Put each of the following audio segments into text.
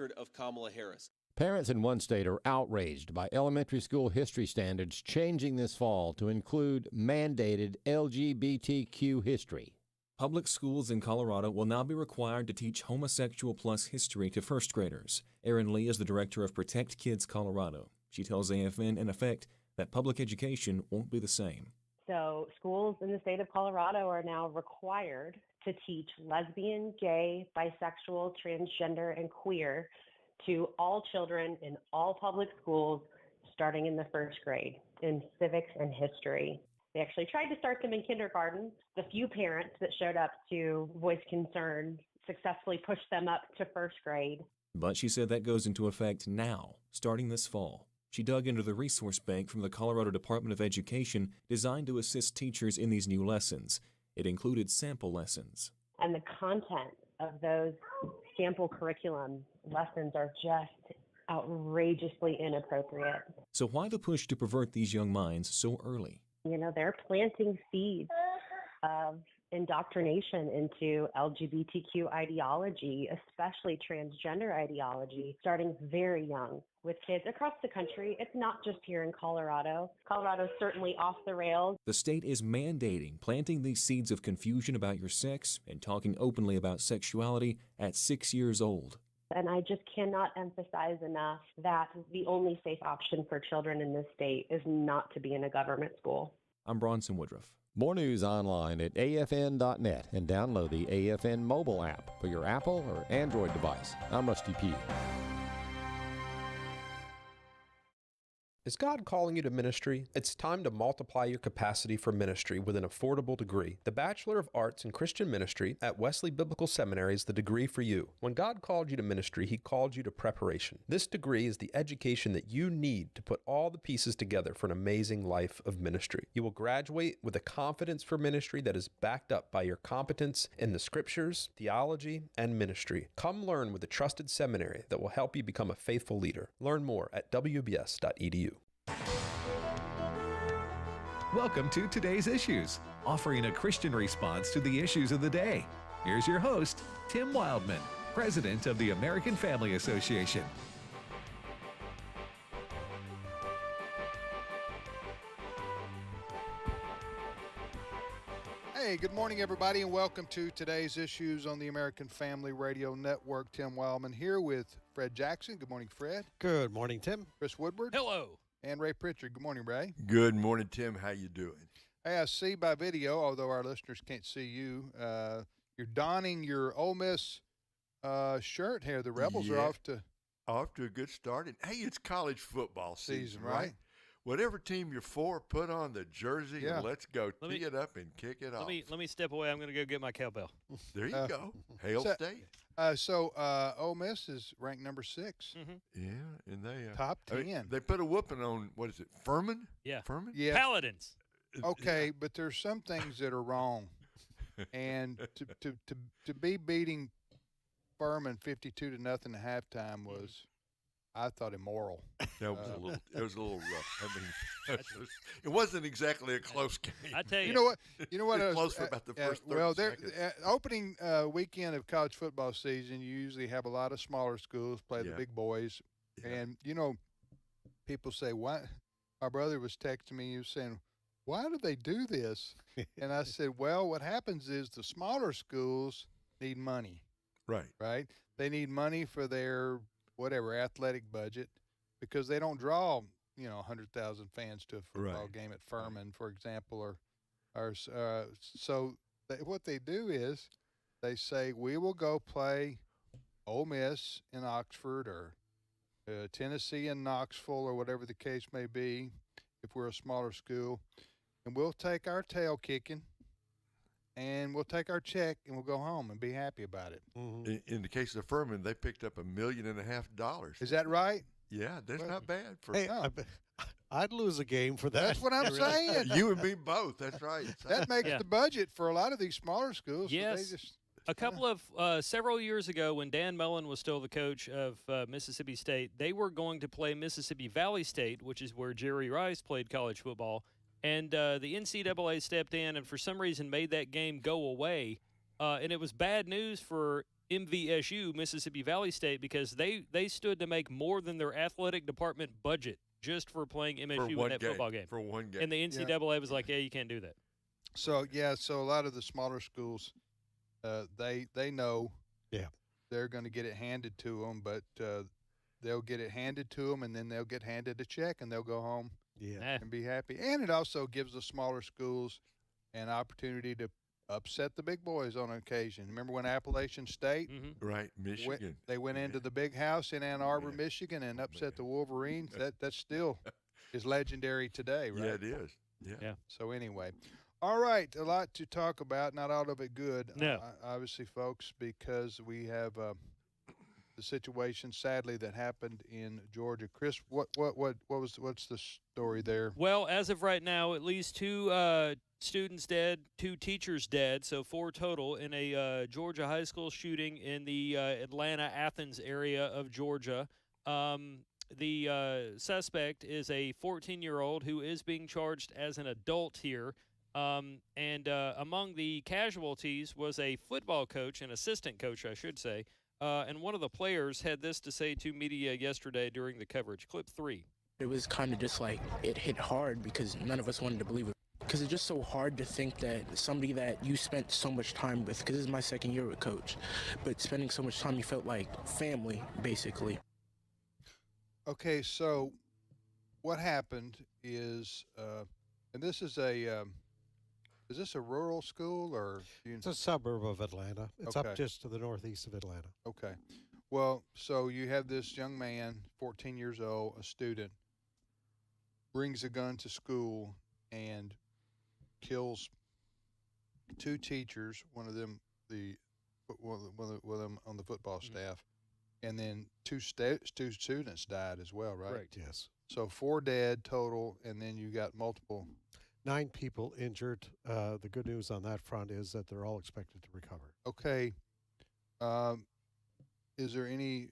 record of Kamala Harris. Parents in one state are outraged by elementary school history standards changing this fall to include mandated LGBTQ history. Public schools in Colorado will now be required to teach homosexual plus history to first graders. Erin Lee is the director of Protect Kids Colorado. She tells AFN, in effect, that public education won't be the same. So schools in the state of Colorado are now required to teach lesbian, gay, bisexual, transgender, and queer to all children in all public schools starting in the first grade in civics and history. They actually tried to start them in kindergarten. The few parents that showed up to voice concern successfully pushed them up to first grade. But she said that goes into effect now, starting this fall. She dug into the resource bank from the Colorado Department of Education designed to assist teachers in these new lessons. It included sample lessons. And the content of those sample curriculum lessons are just outrageously inappropriate. So why the push to pervert these young minds so early? You know, they're planting seeds of indoctrination into LGBTQ ideology, especially transgender ideology, starting very young with kids across the country. It's not just here in Colorado. Colorado's certainly off the rails. The state is mandating planting these seeds of confusion about your sex and talking openly about sexuality at 6 years old. And I just cannot emphasize enough that the only safe option for children in this state is not to be in a government school. I'm Bronson Woodruff. More news online at afn.net and download the AFN mobile app for your Apple or Android device. I'm Rusty Pugh. Is God calling you to ministry? It's time to multiply your capacity for ministry with an affordable degree. The Bachelor of Arts in Christian Ministry at Wesley Biblical Seminary is the degree for you. When God called you to ministry, He called you to preparation. This degree is the education that you need to put all the pieces together for an amazing life of ministry. You will graduate with a confidence for ministry that is backed up by your competence in the scriptures, theology, and ministry. Come learn with a trusted seminary that will help you become a faithful leader. Learn more at wbs.edu. Welcome to Today's Issues, offering a Christian response to the issues of the day. Here's your host, Tim Wildman, President of the American Family Association. Hey, good morning, everybody, and welcome to Today's Issues on the American Family Radio Network. Tim Wildman here with Fred Jackson. Good morning, Fred. Good morning, Tim. Chris Woodward. Hello. And Ray Pritchard. Good morning, Ray. Good morning, Tim. How you doing? Hey, I see by video, although our listeners can't see you, you're donning your Ole Miss shirt here. The Rebels are off to a good start. And hey, it's college football season, right? right? Whatever team you're for, put on the jersey and let's go tee it up and kick it off. Let me step away. I'm going to go get my cowbell. There you go. Hail State. So Ole Miss is ranked number 6. Mm-hmm. Yeah, and they top 10. They put a whooping on, what is it, Furman? Yeah. Furman? Yeah. Paladins. Okay, but there's some things that are wrong. And to be beating Furman 52-0 at halftime was, I thought, immoral. That was it was a little rough. I mean, it wasn't exactly a close game. I tell you. You know what? It was close for about the first 30 seconds. Opening weekend of college football season, you usually have a lot of smaller schools play the big boys. Yeah. And, people say, why? My brother was texting me. He was saying, why do they do this? And I said, well, what happens is the smaller schools need money. Right? They need money for their athletic budget, because they don't draw 100,000 fans to a football game at Furman, for example, so what they do is they say, we will go play Ole Miss in Oxford or Tennessee in Knoxville or whatever the case may be if we're a smaller school, and we'll take our tail kicking and we'll take our check and we'll go home and be happy about it. Mm-hmm. In the case of Furman, they picked up $1.5 million. Is that right? Yeah, that's not bad. I'd lose a game for that. That's what I'm saying. You and me both. That's right. That makes the budget for a lot of these smaller schools. Yes. So several years ago, when Dan Mullen was still the coach of Mississippi State, they were going to play Mississippi Valley State, which is where Jerry Rice played college football. And the NCAA stepped in and for some reason made that game go away. And it was bad news for MVSU, Mississippi Valley State, because they stood to make more than their athletic department budget just for playing MSU in that football game. For one game. And the NCAA was like, yeah, you can't do that. So a lot of the smaller schools, they know they're going to get it handed to them, but they'll get it handed to them, and then they'll get handed a check, and they'll go home and be happy. And it also gives the smaller schools an opportunity to upset the big boys on occasion. Remember when Appalachian State, right, Michigan, they went into the big house in Ann Arbor, Michigan, and upset the Wolverines? That still is legendary today, right? Yeah, it is. Yeah. So anyway, all right, a lot to talk about. Not all of it good, no. Obviously, folks, because we have the situation, sadly, that happened in Georgia. Chris, what's the story there? Well, as of right now, at least 2 students dead, 2 teachers dead, so 4 total in a Georgia high school shooting in the Atlanta-Athens area of Georgia. The suspect is a 14-year-old who is being charged as an adult here. And among the casualties was a football coach, an assistant coach, I should say. And one of the players had this to say to media yesterday during the coverage. Clip 3. It was kind of just like it hit hard because none of us wanted to believe it. Because it's just so hard to think that somebody that you spent so much time with, because this is my second year with Coach, but spending so much time, you felt like family, basically. Okay, so what happened is, and this is is this a rural school or? It's a suburb of Atlanta. It's Okay. up just to the northeast of Atlanta. Okay. Well, so you have this young man, 14 years old, a student, brings a gun to school and kills 2 teachers, one of them one of them on the football staff, and then 2 students died as well, right? Correct. Yes. So 4 dead total, and then you got multiple. 9 people injured. The good news on that front is that they're all expected to recover. Okay. Is there any?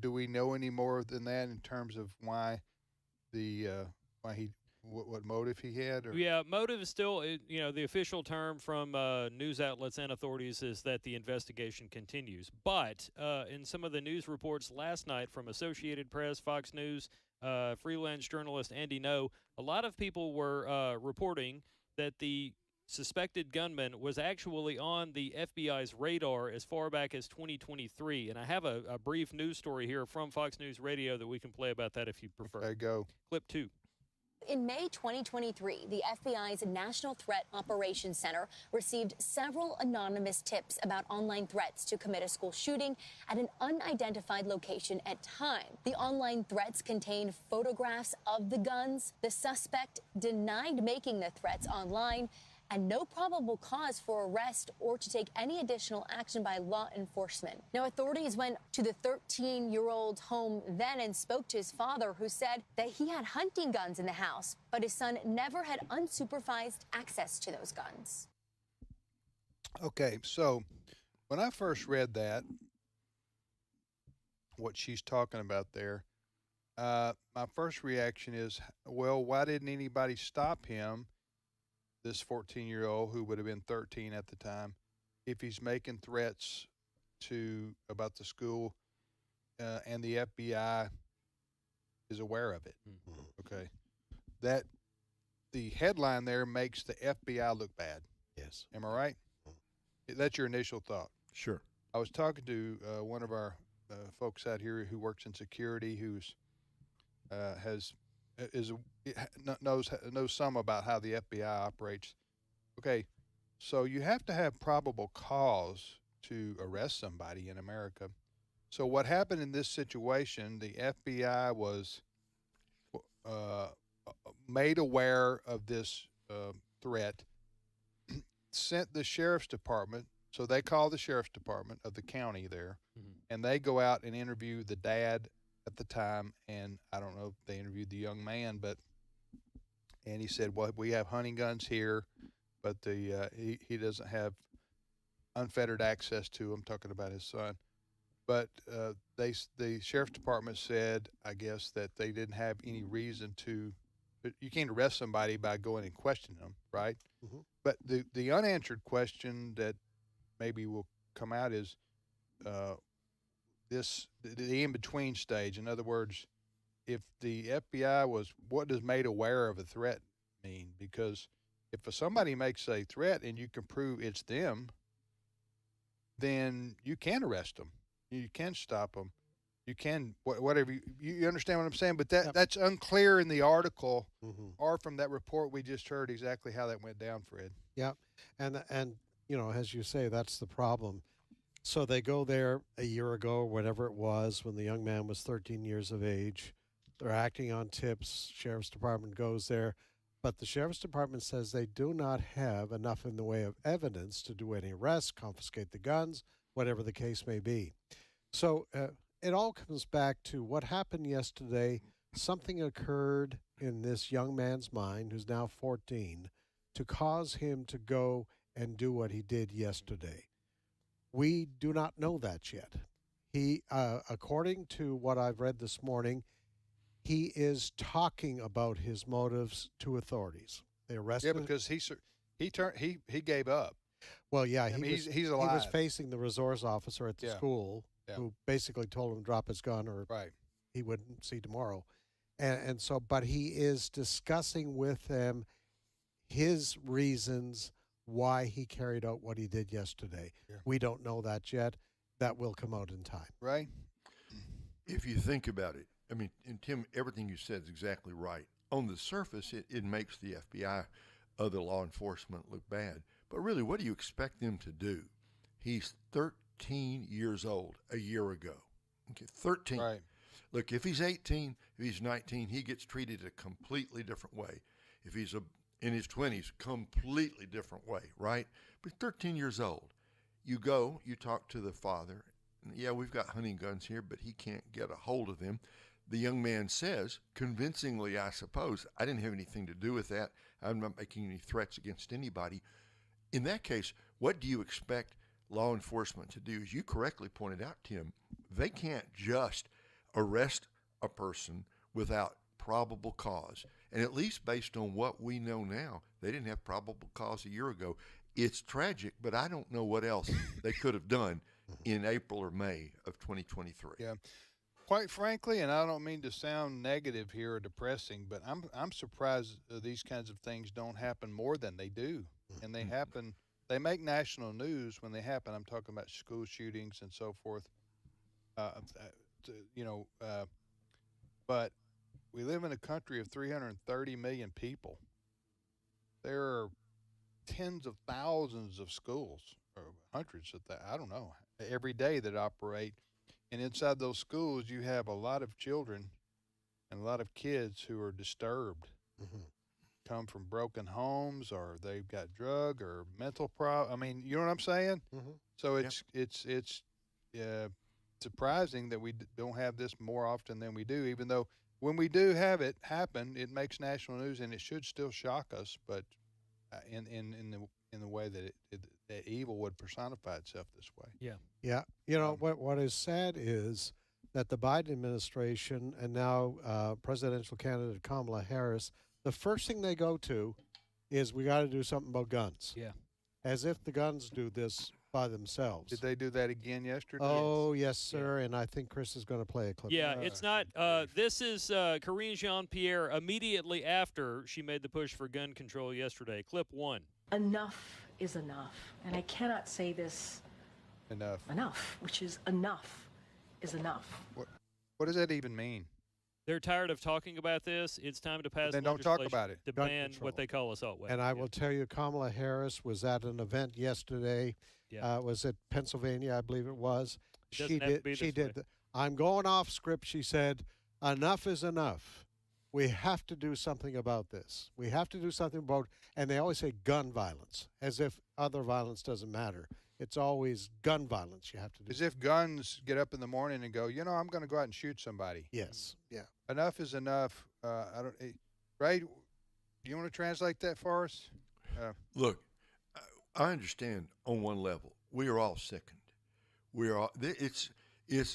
Do we know any more than that in terms of why what motive he had? Or? Yeah, motive is still, the official term from news outlets and authorities is that the investigation continues. But in some of the news reports last night from Associated Press, Fox News, freelance journalist Andy No, a lot of people were reporting that the suspected gunman was actually on the FBI's radar as far back as 2023. And I have a brief news story here from Fox News Radio that we can play about that if you prefer. Okay, go. Clip 2. In May 2023, the FBI's National Threat Operations Center received several anonymous tips about online threats to commit a school shooting at an unidentified location at time. The online threats contained photographs of the guns. The suspect denied making the threats online, and no probable cause for arrest or to take any additional action by law enforcement. Now, authorities went to the 13-year-old's home then and spoke to his father, who said that he had hunting guns in the house, but his son never had unsupervised access to those guns. Okay, so when I first read that, what she's talking about there, my first reaction is, well, why didn't anybody stop him, this 14-year-old who would have been 13 at the time, if he's making threats about the school and the FBI is aware of it? Okay. That the headline there makes the FBI look bad. Yes. Am I right? That's your initial thought. Sure. I was talking to one of our folks out here who works in security, who's knows some about how the FBI operates. Okay, so you have to have probable cause to arrest somebody in America. So what happened in this situation? The FBI was made aware of this threat, sent the sheriff's department. So they call the sheriff's department of the county there, and they go out and interview the dad at the time, and I don't know if they interviewed the young man, and he said, well, we have hunting guns here, but he doesn't have unfettered access to them, talking about his son. But the sheriff's department said, I guess, that they didn't have any reason to. You can't arrest somebody by going and questioning them, right? Mm-hmm. But the unanswered question that maybe we'll come out is the in-between stage. In other words, if the FBI was, what does made aware of a threat mean? Because if somebody makes a threat and you can prove it's them, then you can arrest them. You can stop them. You can, whatever, you understand what I'm saying? But that's unclear in the article or from that report we just heard exactly how that went down, Fred. Yeah. And you know, as you say, that's the problem. So they go there a year ago, or whatever it was, when the young man was 13 years of age. They're acting on tips. Sheriff's Department goes there. But the Sheriff's Department says they do not have enough in the way of evidence to do any arrests, confiscate the guns, whatever the case may be. So it all comes back to what happened yesterday. Something occurred in this young man's mind, who's now 14, to cause him to go and do what he did yesterday. We do not know that yet. He, according to what I've read this morning, he is talking about his motives to authorities. They arrested him. Yeah, because he gave up. Well, yeah, he's alive. He was facing the resource officer at the school who basically told him to drop his gun or he wouldn't see tomorrow. And so, but he is discussing with them his reasons why he carried out what he did yesterday. Yeah. We don't know that yet. That will come out in time. Right. If you think about it, I mean, and Tim, everything you said is exactly right. On the surface, it makes the FBI, other law enforcement, look bad. But really, what do you expect them to do? He's 13 years old a year ago. Okay, 13. Right. Look, if he's 18, if he's 19, he gets treated a completely different way. If he's in his 20s, completely different way, right? But 13 years old. You go, you talk to the father. Yeah, we've got hunting guns here, but he can't get a hold of them. The young man says, convincingly, I suppose, I didn't have anything to do with that. I'm not making any threats against anybody. In that case, what do you expect law enforcement to do? As you correctly pointed out, Tim, they can't just arrest a person without probable cause. And at least based on what we know now, they didn't have probable cause a year ago. It's tragic, but I don't know what else they could have done in April or May of 2023. Yeah. Quite frankly, and I don't mean to sound negative here or depressing, but I'm surprised these kinds of things don't happen more than they do. And they happen, they make national news when they happen. I'm talking about school shootings and so forth. But we live in a country of 330 million people. There are tens of thousands of schools, or hundreds of I don't know, every day that operate. And inside those schools, you have a lot of children and a lot of kids who are disturbed, come from broken homes, or they've got drug or mental problem. I mean, you know what I'm saying? So it's surprising that we don't have this more often than we do, even though when we do have it happen, it makes national news, and it should still shock us, but in the way that that evil would personify itself this way. Yeah. Yeah. You know, what is sad is that the Biden administration and now presidential candidate Kamala Harris, the first thing they go to is we got to do something about guns. Yeah. As if the guns do this by themselves. Did they do that again yesterday? Oh, yes, sir. Yeah. And I think Chris is going to play a clip. Yeah, it's not. This is Karine Jean-Pierre immediately after she made the push for gun control yesterday. Clip 1. Enough is enough. And I cannot say this enough, which is enough is enough. What does that even mean? They're tired of talking about this. It's time to pass legislation. Then don't talk about it. To ban what they call assault weapons. And I will tell you, Kamala Harris was at an event yesterday. Was it Pennsylvania, I believe it was. She did. I'm going off script. She said, enough is enough. We have to do something about this. We have to do something about, and they always say gun violence, as if other violence doesn't matter. It's always gun violence you have to do. As if guns get up in the morning and go, I'm going to go out and shoot somebody. Yes. Yeah. Enough is enough. Ray, do you want to translate that for us? Look, I understand on one level. We are all sickened. It's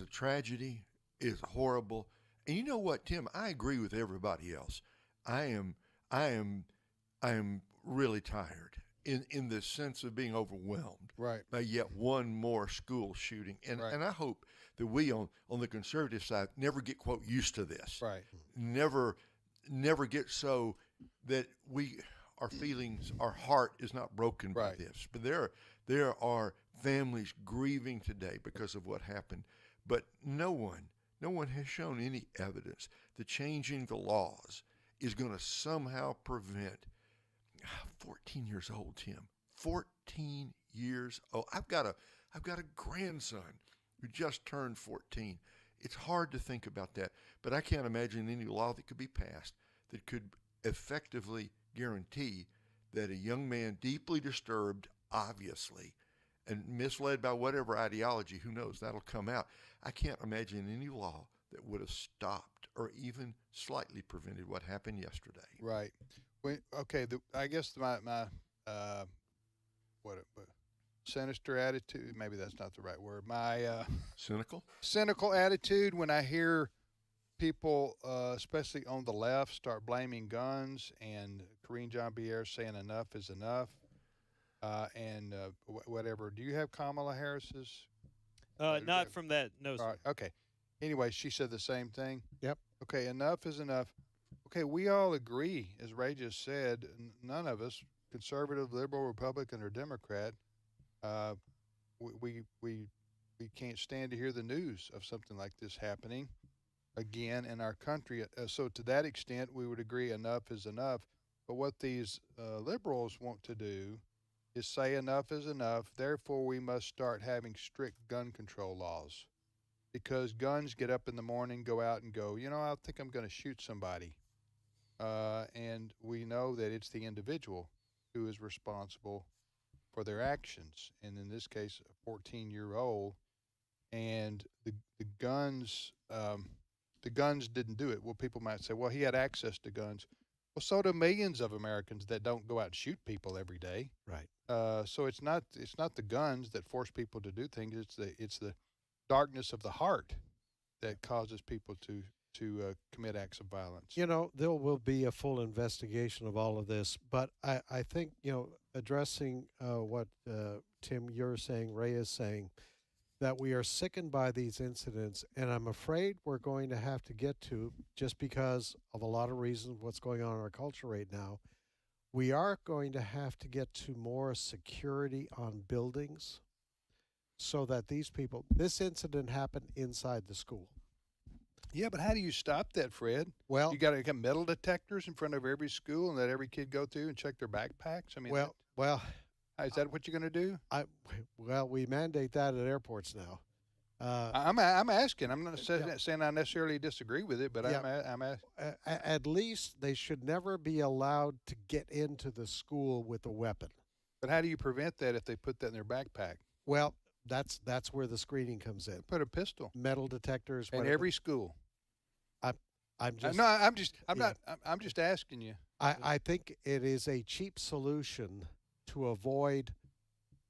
a tragedy. It's horrible. And you know what, Tim? I agree with everybody else. I am really tired in the sense of being overwhelmed right. by yet one more school shooting. And Right. and I hope that we on the conservative side never get, quote, used to this. Right. Never get so that our feelings, our heart is not broken by Right. this. But there are families grieving today because of what happened. But no one has shown any evidence that changing the laws is going to somehow prevent 14 years old, Tim. 14 years old. I've got a grandson who just turned 14. It's hard to think about that, but I can't imagine any law that could be passed that could effectively guarantee that a young man deeply disturbed, obviously, and misled by whatever ideology, who knows, that'll come out. I can't imagine any law that would have stopped or even slightly prevented what happened yesterday. Right. Okay. I guess my sinister attitude. Maybe that's not the right word. My cynical attitude when I hear people, especially on the left, start blaming guns, and Karine Jean-Pierre saying enough is enough, and whatever. Do you have Kamala Harris's? Not from that. No, sir. All right. Okay. Anyway, she said the same thing. Yep. Okay. Enough is enough. Okay, we all agree, as Ray just said, none of us, conservative, liberal, Republican, or Democrat, we can't stand to hear the news of something like this happening again in our country. So to that extent, we would agree enough is enough. But what these liberals want to do is say enough is enough, therefore we must start having strict gun control laws. Because guns get up in the morning, go out and go, I think I'm going to shoot somebody. And we know that it's the individual who is responsible for their actions. And in this case, a 14-year-old. And the guns didn't do it. Well, people might say, well, he had access to guns. Well, so do millions of Americans that don't go out and shoot people every day. Right. So it's not the guns that force people to do things. It's the darkness of the heart that causes people to commit acts of violence. There will be a full investigation of all of this, but I think, addressing what Tim, you're saying, Ray is saying, that we are sickened by these incidents, and I'm afraid we're going to have to get to, just because of a lot of reasons, what's going on in our culture right now, we are going to have to get to more security on buildings so that this incident happened inside the school. Yeah, but how do you stop that, Fred? Well, you got to have metal detectors in front of every school and let every kid go through and check their backpacks. I mean, is that what you're going to do? We mandate that at airports now. I'm asking. I'm not saying I necessarily disagree with it, but I'm asking. At least they should never be allowed to get into the school with a weapon. But how do you prevent that if they put that in their backpack? Well, that's where the screening comes in. Put a pistol, metal detectors in every school. I'm just asking you. I think it is a cheap solution to avoid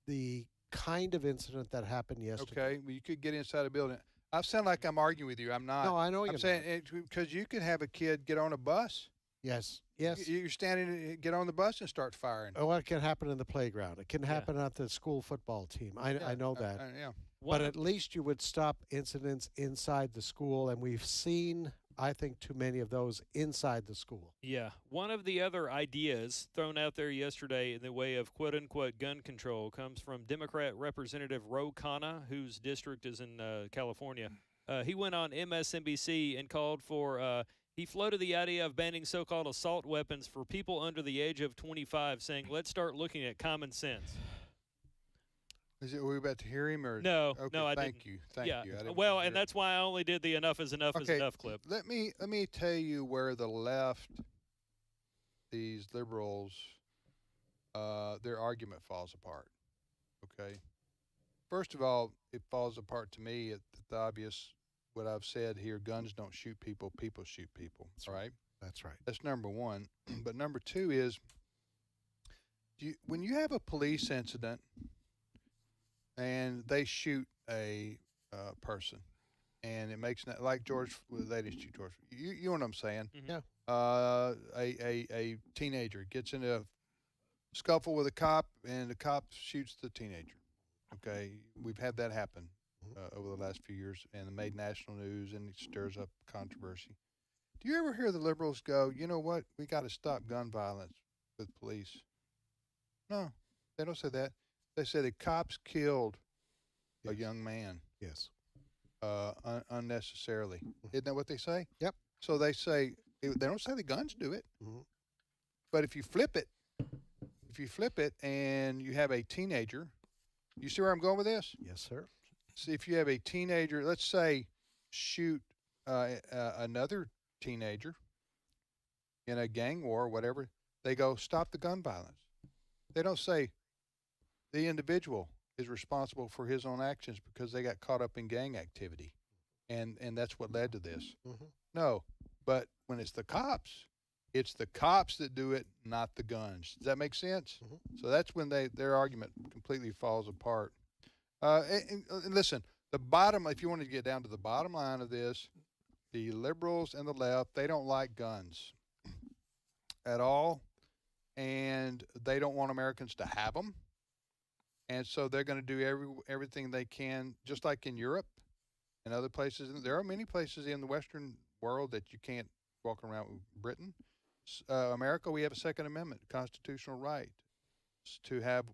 the kind of incident that happened yesterday. Okay, well, you could get inside a building. I sound like I'm arguing with you. I'm not. No, I know you're I'm saying because you could have a kid get on a bus. Yes. You're standing, get on the bus and start firing. Oh, it can happen in the playground. It can happen at the school football team. I know that. But at least you would stop incidents inside the school, and we've seen, I think, too many of those inside the school. Yeah. One of the other ideas thrown out there yesterday in the way of quote-unquote gun control comes from Democrat Representative Ro Khanna, whose district is in California. He went on MSNBC and called for he floated the idea of banning so-called assault weapons for people under the age of 25, saying, let's start looking at common sense. Were we about to hear him? Or? No, okay, no, I thank didn't. Thank you. Well, and that's why I only did the enough is enough is enough clip. Let me tell you where the left, these liberals, their argument falls apart. Okay. First of all, it falls apart to me at the obvious, what I've said here, guns don't shoot people, people shoot people. That's right. That's right. That's number one. But number two is, when you have a police incident and they shoot a person, and it makes like George, they didn't shoot George. You know what I'm saying? Mm-hmm. Yeah. A teenager gets into scuffle with a cop, and the cop shoots the teenager. Okay, we've had that happen over the last few years, and it made national news, and it stirs up controversy. Do you ever hear the liberals go, you know what, we got to stop gun violence with police? No, they don't say that. They say the cops killed a young man. Yes. Unnecessarily. Isn't that what they say? Yep. So they say, they don't say the guns do it. But if you flip it and you have a teenager, you see where I'm going with this? Yes, sir. See, if you have a teenager, let's say, shoot another teenager in a gang war or whatever, they go, stop the gun violence. They don't say the individual is responsible for his own actions because they got caught up in gang activity. And that's what led to this. No, but when it's the cops that do it, not the guns. Does that make sense? So that's when their argument completely falls apart. And listen, the bottom, if you want to get down to the bottom line of this, the liberals and the left, they don't like guns at all, and they don't want Americans to have them. And so they're going to do everything they can, just like in Europe and other places. There are many places in the Western world that you can't walk around with. Britain. America, we have a Second Amendment, constitutional right to have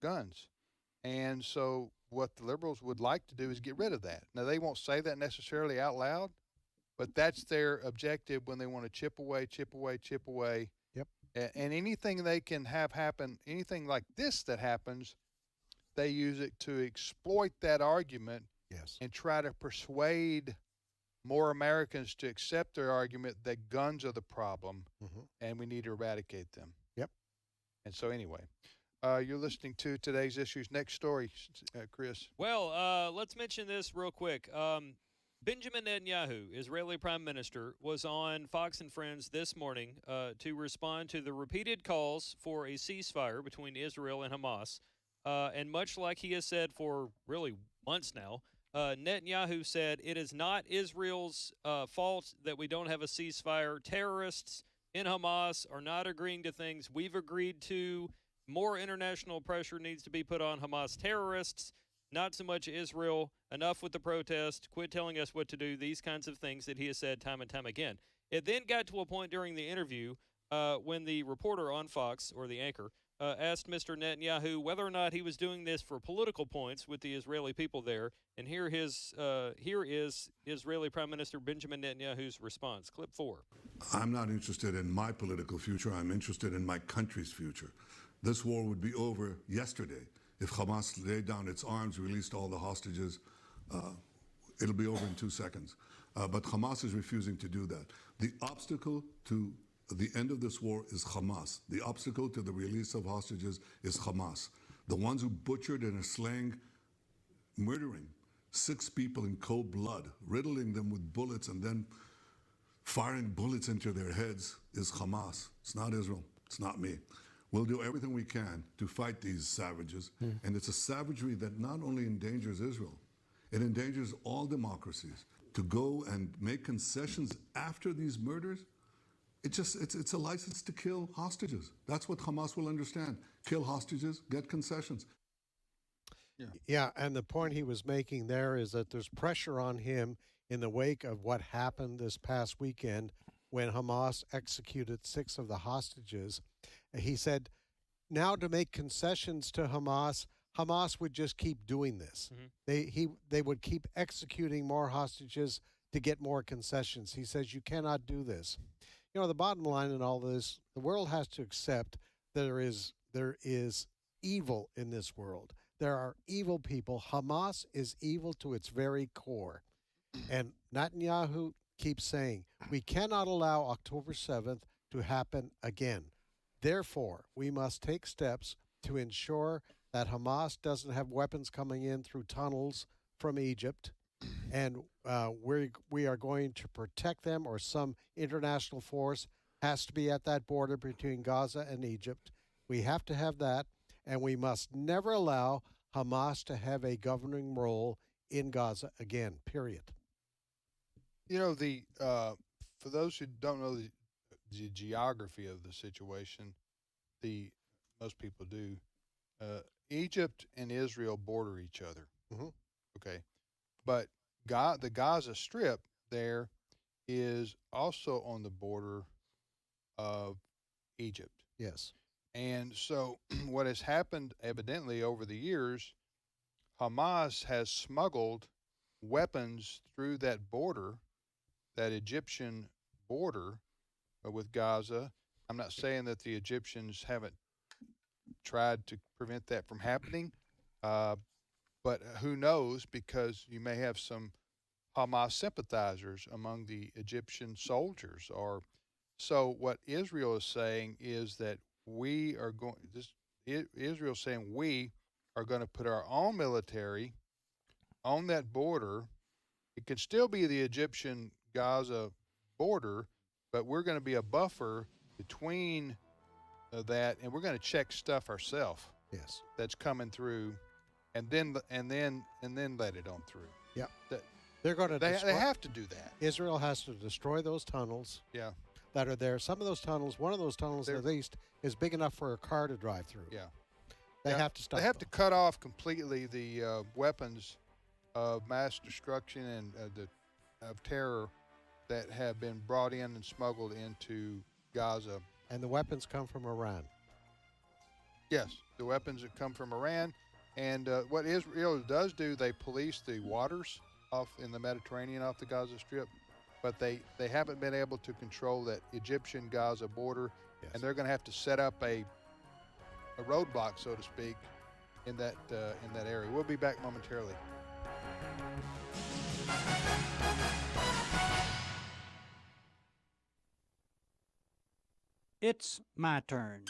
guns. And so what the liberals would like to do is get rid of that. Now, they won't say that necessarily out loud, but that's their objective when they want to chip away. Yep. And anything they can have happen, anything like this that happens, they use it to exploit that argument. Yes. And try to persuade more Americans to accept their argument that guns are the problem and we need to eradicate them. Yep. And so anyway, you're listening to today's issues. Next story, Chris. Well, let's mention this real quick. Benjamin Netanyahu, Israeli Prime Minister, was on Fox and Friends this morning to respond to the repeated calls for a ceasefire between Israel and Hamas. And much like he has said for really months now, Netanyahu said it is not Israel's fault that we don't have a ceasefire. Terrorists in Hamas are not agreeing to things we've agreed to. More international pressure needs to be put on Hamas terrorists, not so much Israel. Enough with the protest. Quit telling us what to do. These kinds of things that he has said time and time again. It then got to a point during the interview when the reporter on Fox, or the anchor, asked Mr. Netanyahu whether or not he was doing this for political points with the Israeli people there. And here is Israeli Prime Minister Benjamin Netanyahu's response. Clip 4. I'm not interested in my political future. I'm interested in my country's future. This war would be over yesterday if Hamas laid down its arms, released all the hostages. It'll be over in 2 seconds. But Hamas is refusing to do that. The obstacle to the end of this war is Hamas. The obstacle to the release of hostages is Hamas. The ones who butchered and are slaying, murdering 6 people in cold blood, riddling them with bullets and then firing bullets into their heads is Hamas. It's not Israel. It's not me. We'll do everything we can to fight these savages. And it's a savagery that not only endangers Israel, it endangers all democracies. To go and make concessions after these murders, it's a license to kill hostages. That's what Hamas will understand. Kill hostages, get concessions. Yeah, and the point he was making there is that there's pressure on him in the wake of what happened this past weekend when Hamas executed 6 of the hostages. He said, now to make concessions to Hamas, Hamas would just keep doing this. They would keep executing more hostages to get more concessions. He says, you cannot do this. You know, the bottom line in all this, the world has to accept there is evil in this world. There are evil people. Hamas is evil to its very core. And Netanyahu keeps saying, we cannot allow October 7th to happen again. Therefore, we must take steps to ensure that Hamas doesn't have weapons coming in through tunnels from Egypt. And we are going to protect them, or some international force has to be at that border between Gaza and Egypt. We have to have that, and we must never allow Hamas to have a governing role in Gaza again, period. You know, for those who don't know the geography of the situation, the most people do. Egypt and Israel border each other. Mm-hmm. Okay, but the Gaza Strip there is also on the border of Egypt. Yes. And so what has happened evidently over the years, Hamas has smuggled weapons through that border, that Egyptian border with Gaza. I'm not saying that the Egyptians haven't tried to prevent that from happening, but who knows, because you may have some Hamas sympathizers among the Egyptian soldiers. Or so what Israel is saying is that Israel is saying we are going to put our own military on that border. It can still be the Egyptian Gaza border, but we're going to be a buffer between that, and we're going to check stuff ourselves. Yes. That's coming through, and then let it on through. Yeah. They're going to. They have to do that. Israel has to destroy those tunnels. Yeah. That are there. Some of those tunnels, one of those tunnels at least, is big enough for a car to drive through. Yeah. They have to stop. They have to cut off completely the weapons of mass destruction and of terror that have been brought in and smuggled into Gaza. And the weapons come from Iran. Yes, the weapons that come from Iran. And what Israel does do, they police the waters off in the Mediterranean off the Gaza Strip, but they haven't been able to control that Egyptian-Gaza border, and they're going to have to set up a roadblock, so to speak, in that area. We'll be back momentarily. It's my turn.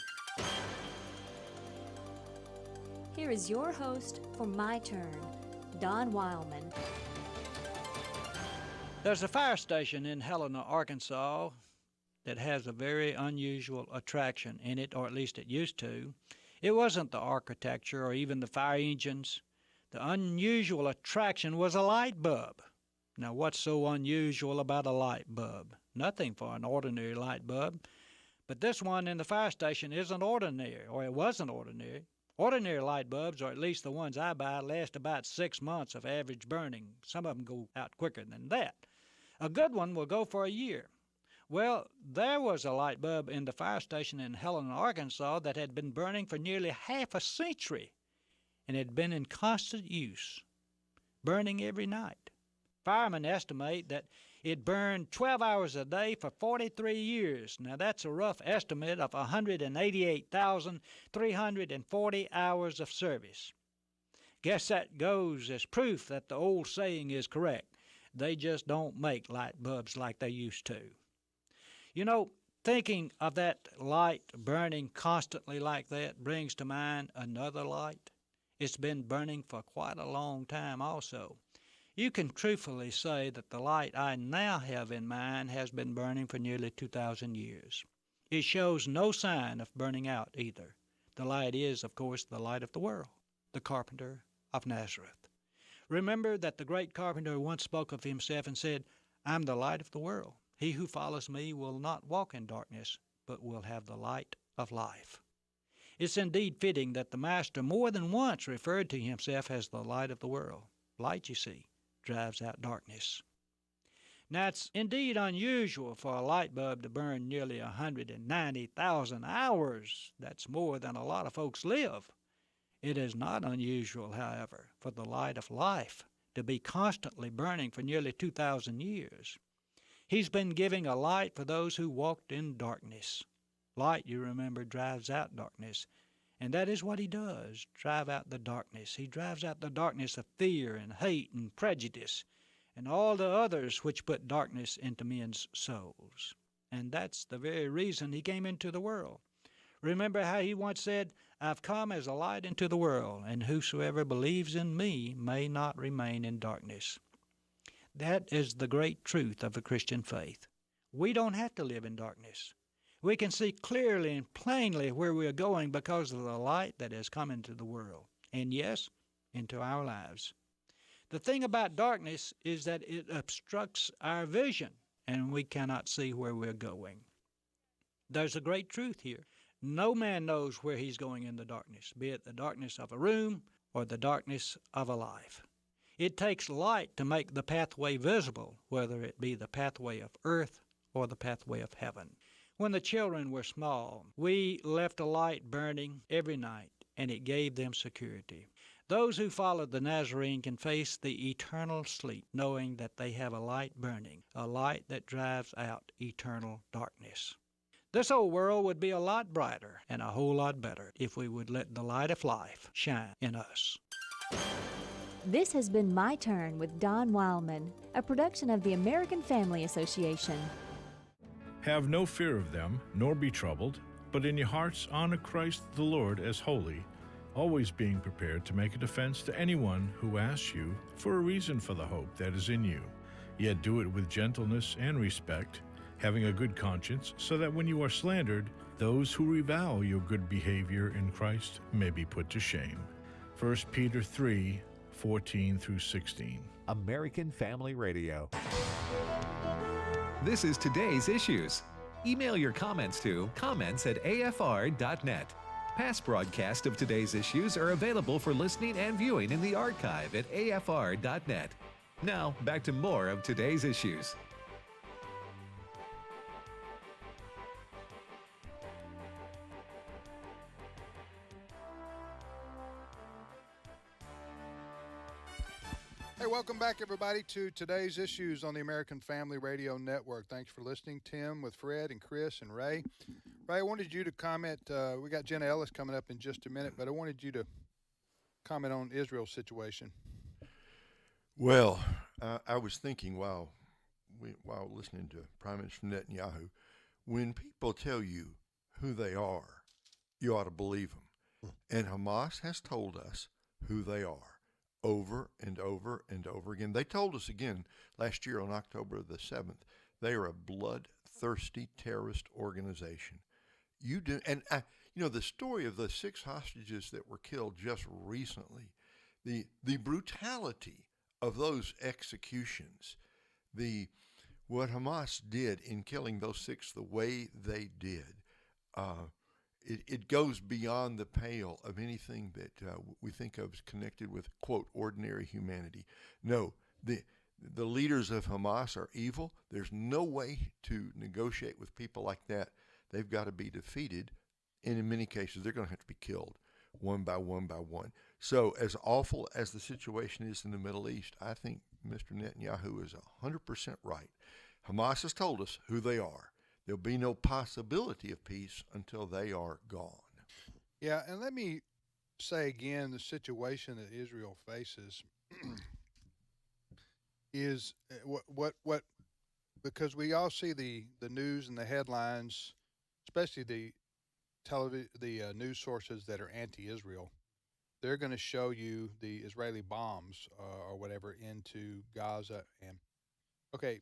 Here is your host for My Turn, Don Wildman. There's a fire station in Helena, Arkansas that has a very unusual attraction in it, or at least it used to. It wasn't the architecture or even the fire engines. The unusual attraction was a light bulb. Now, what's so unusual about a light bulb? Nothing for an ordinary light bulb. But this one in the fire station isn't ordinary, or it wasn't ordinary. Ordinary light bulbs, or at least the ones I buy, last about 6 months of average burning. Some of them go out quicker than that. A good one will go for a year. Well, there was a light bulb in the fire station in Helena, Arkansas that had been burning for nearly half a century and had been in constant use, burning every night. Firemen estimate that it burned 12 hours a day for 43 years. Now, that's a rough estimate of 188,340 hours of service. Guess that goes as proof that the old saying is correct. They just don't make light bulbs like they used to. You know, thinking of that light burning constantly like that brings to mind another light. It's been burning for quite a long time also. You can truthfully say that the light I now have in mind has been burning for nearly 2,000 years. It shows no sign of burning out either. The light is, of course, the light of the world, the carpenter of Nazareth. Remember that the great carpenter once spoke of himself and said, "I'm the light of the world. He who follows me will not walk in darkness, but will have the light of life." It's indeed fitting that the Master more than once referred to himself as the light of the world. Light, you see, drives out darkness. Now, it's indeed unusual for a light bulb to burn nearly 190,000 hours. That's more than a lot of folks live. It is not unusual, however, for the light of life to be constantly burning for nearly 2,000 years. He's been giving a light for those who walked in darkness. Light, you remember, drives out darkness. And that is what he does, drive out the darkness. He drives out the darkness of fear and hate and prejudice and all the others which put darkness into men's souls. And that's the very reason he came into the world. Remember how he once said, "I've come as a light into the world, and whosoever believes in me may not remain in darkness." That is the great truth of the Christian faith. We don't have to live in darkness. We can see clearly and plainly where we are going because of the light that has come into the world, and yes, into our lives. The thing about darkness is that it obstructs our vision, and we cannot see where we're going. There's a great truth here. No man knows where he's going in the darkness, be it the darkness of a room or the darkness of a life. It takes light to make the pathway visible, whether it be the pathway of earth or the pathway of heaven. When the children were small, we left a light burning every night, and it gave them security. Those who followed the Nazarene can face the eternal sleep, knowing that they have a light burning, a light that drives out eternal darkness. This old world would be a lot brighter and a whole lot better if we would let the light of life shine in us. This has been My Turn with Don Wildman, a production of the American Family Association. Have no fear of them, nor be troubled, but in your hearts honor Christ the Lord as holy, always being prepared to make a defense to anyone who asks you for a reason for the hope that is in you. Yet do it with gentleness and respect, having a good conscience, so that when you are slandered, those who revile your good behavior in Christ may be put to shame. 1 Peter 3:14 through 16. American Family Radio. This is Today's Issues. Email your comments to comments@afr.net. Past broadcasts of Today's Issues are available for listening and viewing in the archive at afr.net. Now, back to more of Today's Issues. Hey, welcome back, everybody, to Today's Issues on the American Family Radio Network. Thanks for listening, Tim, with Fred and Chris and Ray. Ray, I wanted you to comment. We got Jenna Ellis coming up in just a minute, but I wanted you to comment on Israel's situation. Well, I was thinking while listening to Prime Minister Netanyahu, when people tell you who they are, you ought to believe them. And Hamas has told us who they are over and over and over again. They told us again last year on October the 7th, they are a bloodthirsty terrorist organization. The story of the 6 hostages that were killed just recently, the brutality of those executions, what Hamas did in killing those 6 the way they did, it goes beyond the pale of anything that we think of as connected with, quote, ordinary humanity. No, the leaders of Hamas are evil. There's no way to negotiate with people like that. They've got to be defeated, and in many cases, they're going to have to be killed one by one by one. So as awful as the situation is in the Middle East, I think Mr. Netanyahu is 100% right. Hamas has told us who they are. There'll be no possibility of peace until they are gone. Yeah, and let me say again, the situation that Israel faces is what because we all see the news and the headlines, especially the news sources that are anti-Israel. They're going to show you the Israeli bombs or whatever into Gaza. And okay.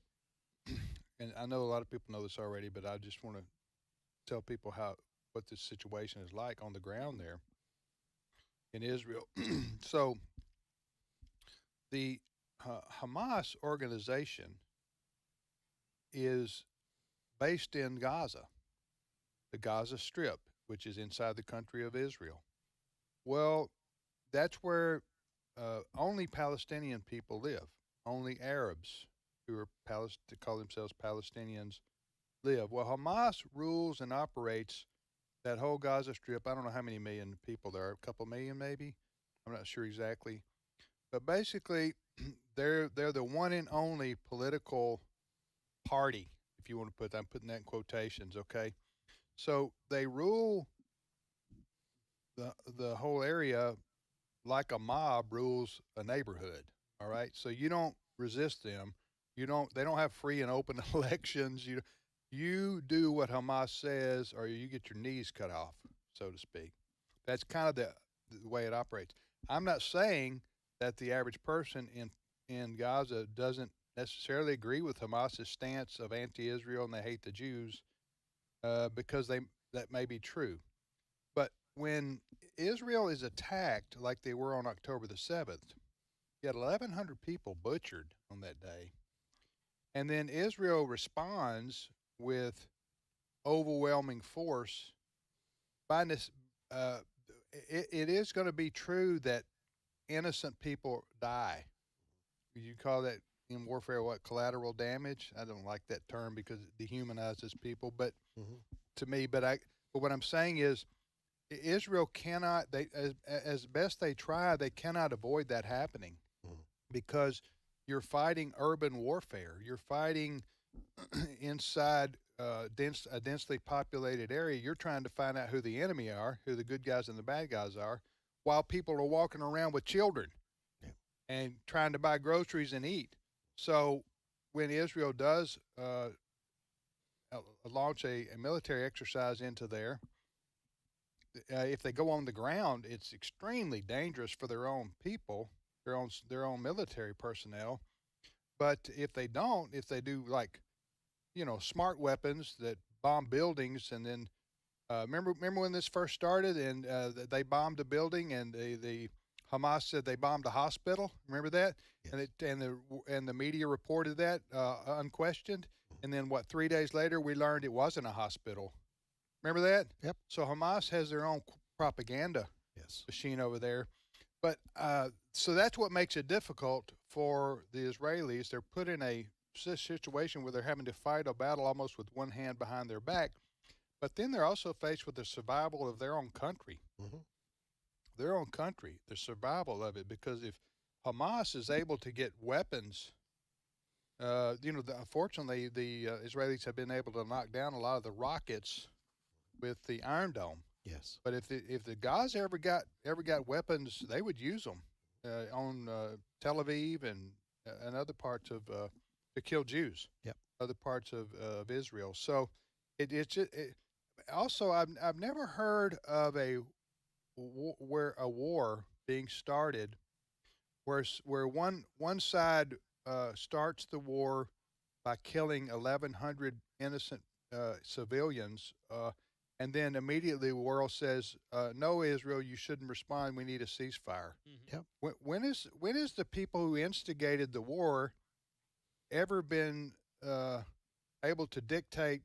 And I know a lot of people know this already, but I just want to tell people what this situation is like on the ground there in Israel. So the Hamas organization is based in Gaza, the Gaza Strip, which is inside the country of Israel. Well, that's where only Palestinian people live, only Arabs who are to call themselves Palestinians live. Well, Hamas rules and operates that whole Gaza Strip. I don't know how many million people there are, a couple million maybe. I'm not sure exactly. But basically, they're the one and only political party, if you want to put that. I'm putting that in quotations, okay? So they rule the whole area like a mob rules a neighborhood, all right? So you don't resist them. They don't have free and open elections. You do what Hamas says, or you get your knees cut off, so to speak. That's kind of the way it operates. I'm not saying that the average person in Gaza doesn't necessarily agree with Hamas's stance of anti-Israel and they hate the Jews, because that may be true. But when Israel is attacked like they were on October the 7th, you had 1,100 people butchered on that day. And then Israel responds with overwhelming force by this, it is going to be true that innocent people die. You call that in warfare what, collateral damage? I don't like that term because it dehumanizes people, but to me, but what I'm saying is Israel cannot, as best they try, they cannot avoid that happening because you're fighting urban warfare. You're fighting inside a densely populated area. You're trying to find out who the enemy are, who the good guys and the bad guys are, while people are walking around with children and trying to buy groceries and eat. So when Israel does launch a military exercise into there, if they go on the ground, it's extremely dangerous for their own people, their own military personnel. But if they don't, if they do like, smart weapons that bomb buildings, and then remember when this first started and they bombed a building and the Hamas said they bombed a hospital. Remember that? Yes. And the media reported that unquestioned. And then 3 days later we learned it wasn't a hospital. Remember that? Yep. So Hamas has their own propaganda machine over there. But so that's what makes it difficult for the Israelis. They're put in a situation where they're having to fight a battle almost with one hand behind their back. But then they're also faced with the survival of their own country. Their own country, the survival of it. Because if Hamas is able to get weapons, unfortunately, the Israelis have been able to knock down a lot of the rockets with the Iron Dome. Yes. But if the Gaza ever got weapons, they would use them on Tel Aviv and other parts of to kill Jews. Yep. Other parts of Israel. So also I've never heard of a war being started where one side starts the war by killing 1,100 innocent civilians. And then immediately the world says, "No, Israel, you shouldn't respond. We need a ceasefire." Yep. When is the people who instigated the war ever been able to dictate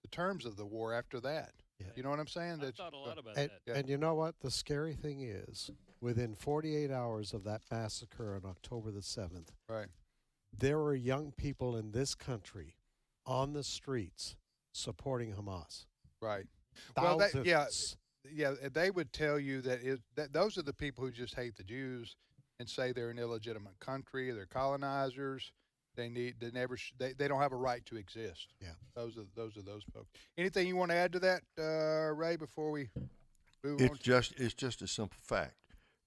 the terms of the war after that? Yeah. You know what I'm saying? I thought a lot about and, that. And you know what? The scary thing is, within 48 hours of that massacre on October the 7th, right, there were young people in this country on the streets supporting Hamas. Right. Thousands. Well, they would tell you that those are the people who just hate the Jews and say they're an illegitimate country, they're colonizers. They don't have a right to exist. Yeah. Those are those folks. Anything you want to add to that, Ray, before we move on? It's just a simple fact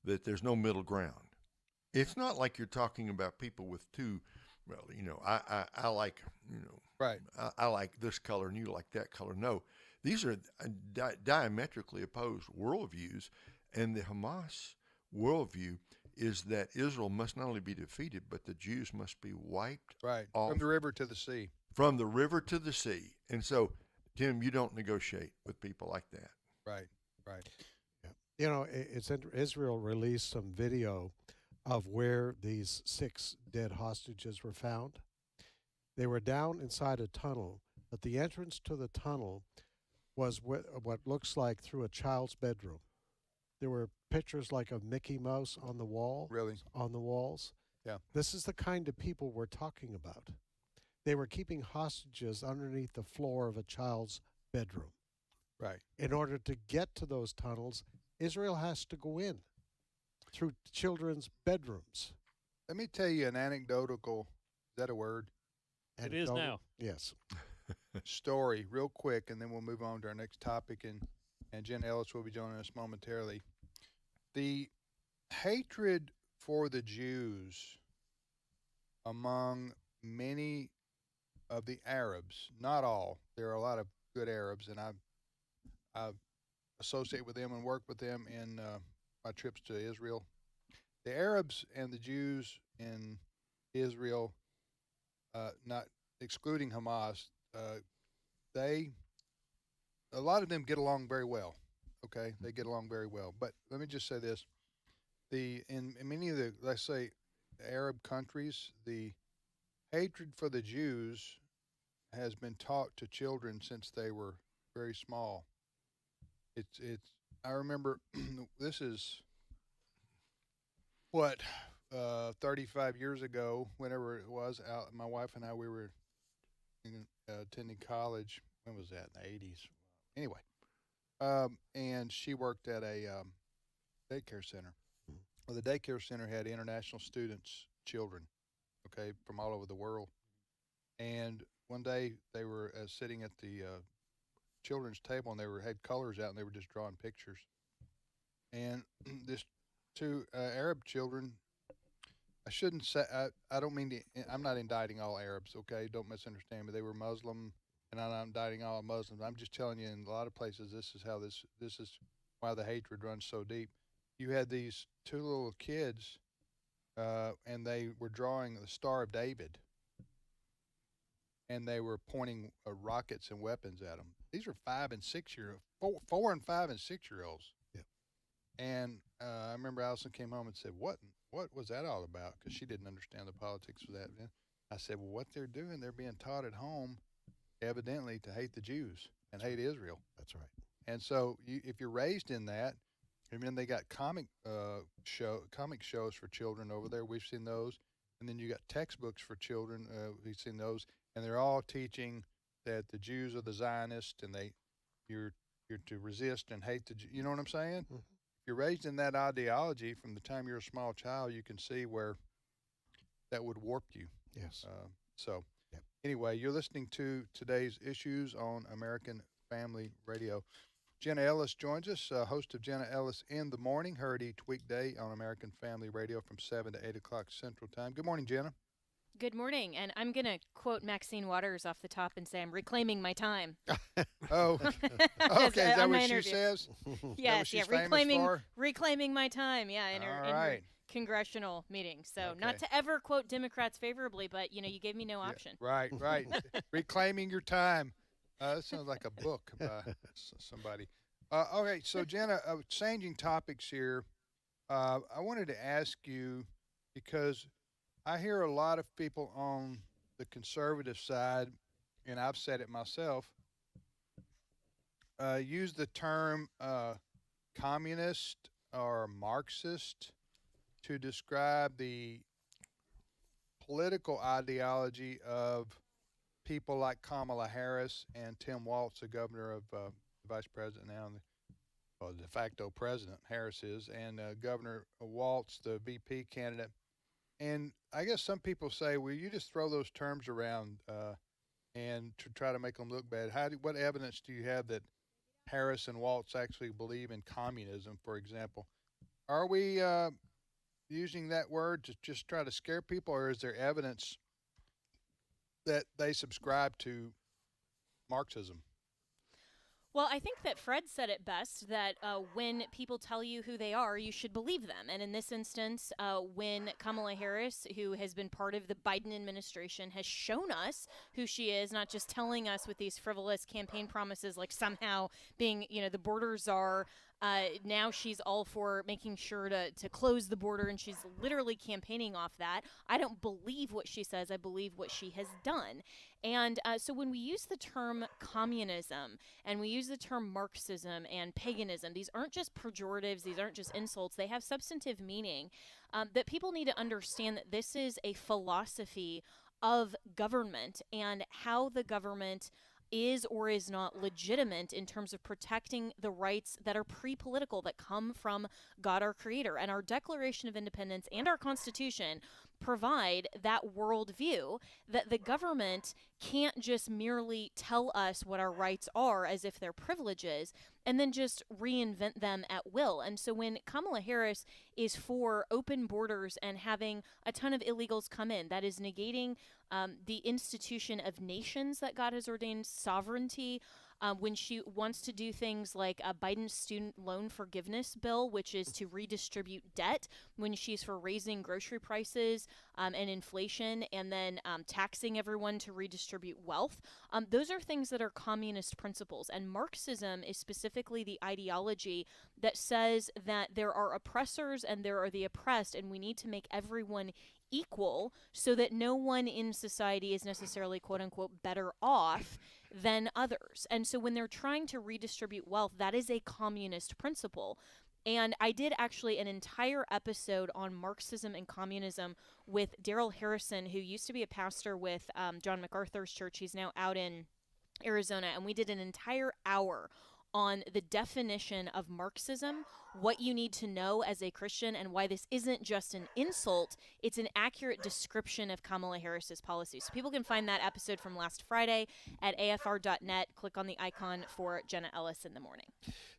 that there's no middle ground. It's not like you're talking about people with two. Well, I like right. I like this color and you like that color. No, these are diametrically opposed worldviews, and the Hamas worldview is that Israel must not only be defeated, but the Jews must be wiped off. From the river to the sea. From the river to the sea. And so, Tim, you don't negotiate with people like that. Right. Yeah. Israel released some video of where these 6 dead hostages were found. They were down inside a tunnel, but the entrance to the tunnel was what looks like through a child's bedroom. There were pictures like of Mickey Mouse on the wall. Really? On the walls. Yeah. This is the kind of people we're talking about. They were keeping hostages underneath the floor of a child's bedroom. Right. In order to get to those tunnels, Israel has to go in through children's bedrooms. Let me tell you an anecdotal, is that a word? It is now. Yes. Story real quick, and then we'll move on to our next topic, and Jen Ellis will be joining us momentarily. The hatred for the Jews among many of the Arabs, not all, there are a lot of good Arabs, and I associate with them and work with them in my trips to Israel. The Arabs and the Jews in Israel, not excluding Hamas, a lot of them get along very well. Okay, they get along very well. But let me just say this: in many of the, let's say, Arab countries, the hatred for the Jews has been taught to children since they were very small. it's. I remember this is what 35 years ago, whenever it was. Out, my wife and I, we were attending college. When was that? In the 80s. Anyway, and she worked at a daycare center. Well, the daycare center had international students, children, okay, from all over the world. And one day they were sitting at the children's table, and they had colors out, and they were just drawing pictures. And this two Arab children. I shouldn't say. I don't mean to. I'm not indicting all Arabs. Okay, don't misunderstand me. They were Muslim, and I'm not indicting all Muslims. I'm just telling you, in a lot of places, this is how this is why the hatred runs so deep. You had these two little kids, and they were drawing the Star of David, and they were pointing rockets and weapons at them. These are 5 and 6 year, 4 and 5 and 6 year olds. Yeah. And I remember Allison came home and said, "What was that all about?" Because she didn't understand the politics of that. I said, "Well, what they're doing, they're being taught at home, evidently, to hate the Jews and hate Israel." That's right. And so, if you're raised in that, and then they got comic shows for children over there. We've seen those, and then you got textbooks for children. We've seen those, and they're all teaching that the Jews are the Zionists, and you're to resist and hate the Jews. You know what I'm saying? Mm-hmm. If you're raised in that ideology from the time you're a small child, you can see where that would warp you. Yes. Anyway, you're listening to today's issues on American Family Radio. Jenna Ellis joins us, host of Jenna Ellis in the Morning, heard each weekday on American Family Radio from 7 to 8 o'clock Central Time. Good morning, Jenna. Good morning, and I'm going to quote Maxine Waters off the top and say I'm reclaiming my time. Oh, okay, is that what she says? Yes, reclaiming my time, in her congressional meeting. So not to ever quote Democrats favorably, but, you gave me no option. Right. Reclaiming your time. That sounds like a book by somebody. Okay, so Jenna, changing topics here, I wanted to ask you, because I hear a lot of people on the conservative side, and I've said it myself, use the term communist or Marxist to describe the political ideology of people like Kamala Harris and Tim Walz, the governor of the vice president now, and the de facto president, Harris is, and Governor Walz, the VP candidate. And I guess some people say, well, you just throw those terms around and to try to make them look bad. What evidence do you have that Harris and Walz actually believe in communism, for example? Are we using that word to just try to scare people, or is there evidence that they subscribe to Marxism? Well, I think that Fred said it best, that when people tell you who they are, you should believe them. And in this instance, when Kamala Harris, who has been part of the Biden administration, has shown us who she is, not just telling us with these frivolous campaign promises like somehow being, the border czar. Now she's all for making sure to close the border, and she's literally campaigning off that. I don't believe what she says. I believe what she has done. And so when we use the term communism and we use the term Marxism and paganism, these aren't just pejoratives. These aren't just insults. They have substantive meaning that people need to understand that this is a philosophy of government and how the government is or is not legitimate in terms of protecting the rights that are pre-political, that come from God our Creator. And our Declaration of Independence and our Constitution provide that worldview that the government can't just merely tell us what our rights are as if they're privileges and then just reinvent them at will. And so when Kamala Harris is for open borders and having a ton of illegals come in, that is negating the institution of nations that God has ordained, sovereignty. When she wants to do things like Biden's student loan forgiveness bill, which is to redistribute debt, when she's for raising grocery prices and inflation and then taxing everyone to redistribute wealth. Those are things that are communist principles. And Marxism is specifically the ideology that says that there are oppressors and there are the oppressed, and we need to make everyone equal so that no one in society is necessarily, quote unquote, better off than others. And so when they're trying to redistribute wealth, that is a communist principle. And I did actually an entire episode on Marxism and communism with Daryl Harrison, who used to be a pastor with John MacArthur's church. He's now out in Arizona. And we did an entire hour on the definition of Marxism, what you need to know as a Christian, and why this isn't just an insult, it's an accurate description of Kamala Harris's policies. So people can find that episode from last Friday at afr.net. Click on the icon for Jenna Ellis in the morning.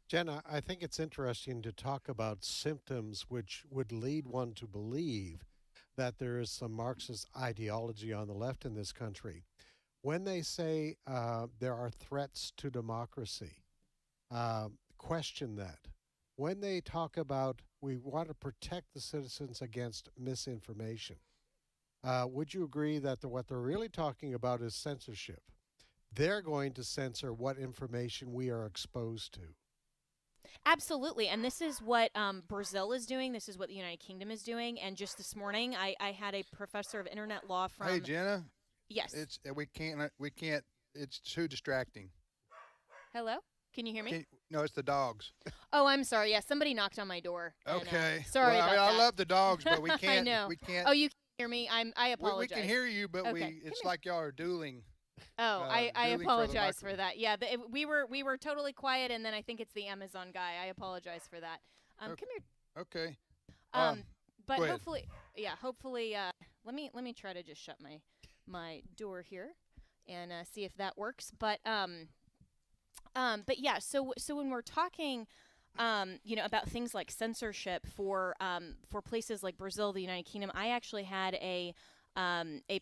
Jenna, I think it's interesting to talk about symptoms which would lead one to believe that there is some Marxist ideology on the left in this country. When they say there are threats to democracy, question that. When they talk about we want to protect the citizens against misinformation, would you agree that what they're really talking about is censorship? They're going to censor what information we are exposed to. Absolutely. And this is what Brazil is doing. This is what the United Kingdom is doing. And just this morning, I had a professor of internet law from... Hey, Jenna. Yes. We can't, it's too distracting. Hello? Can you hear me? No, it's the dogs. Oh, I'm sorry. Yeah, somebody knocked on my door. Okay. And, sorry about that. I love the dogs, but we can't. I know. We can't. Oh, you can hear me? I apologize. We can hear you, but okay. it's like y'all are dueling. Oh, I apologize for that. Yeah, we were totally quiet, and then I think it's the Amazon guy. I apologize for that. Okay. Come here. Okay. But hopefully, let me try to just shut my door here and see if that works. But yeah, so when we're talking, about things like censorship for places like Brazil, the United Kingdom, I actually had a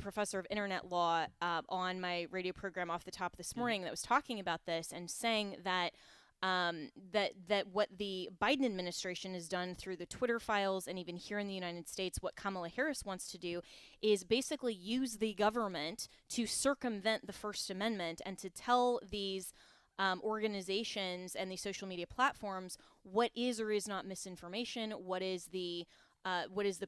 professor of internet law on my radio program Off the Top this morning that was talking about this and saying that that what the Biden administration has done through the Twitter files and even here in the United States, what Kamala Harris wants to do is basically use the government to circumvent the First Amendment and to tell these organizations and these social media platforms what is or is not misinformation, what is the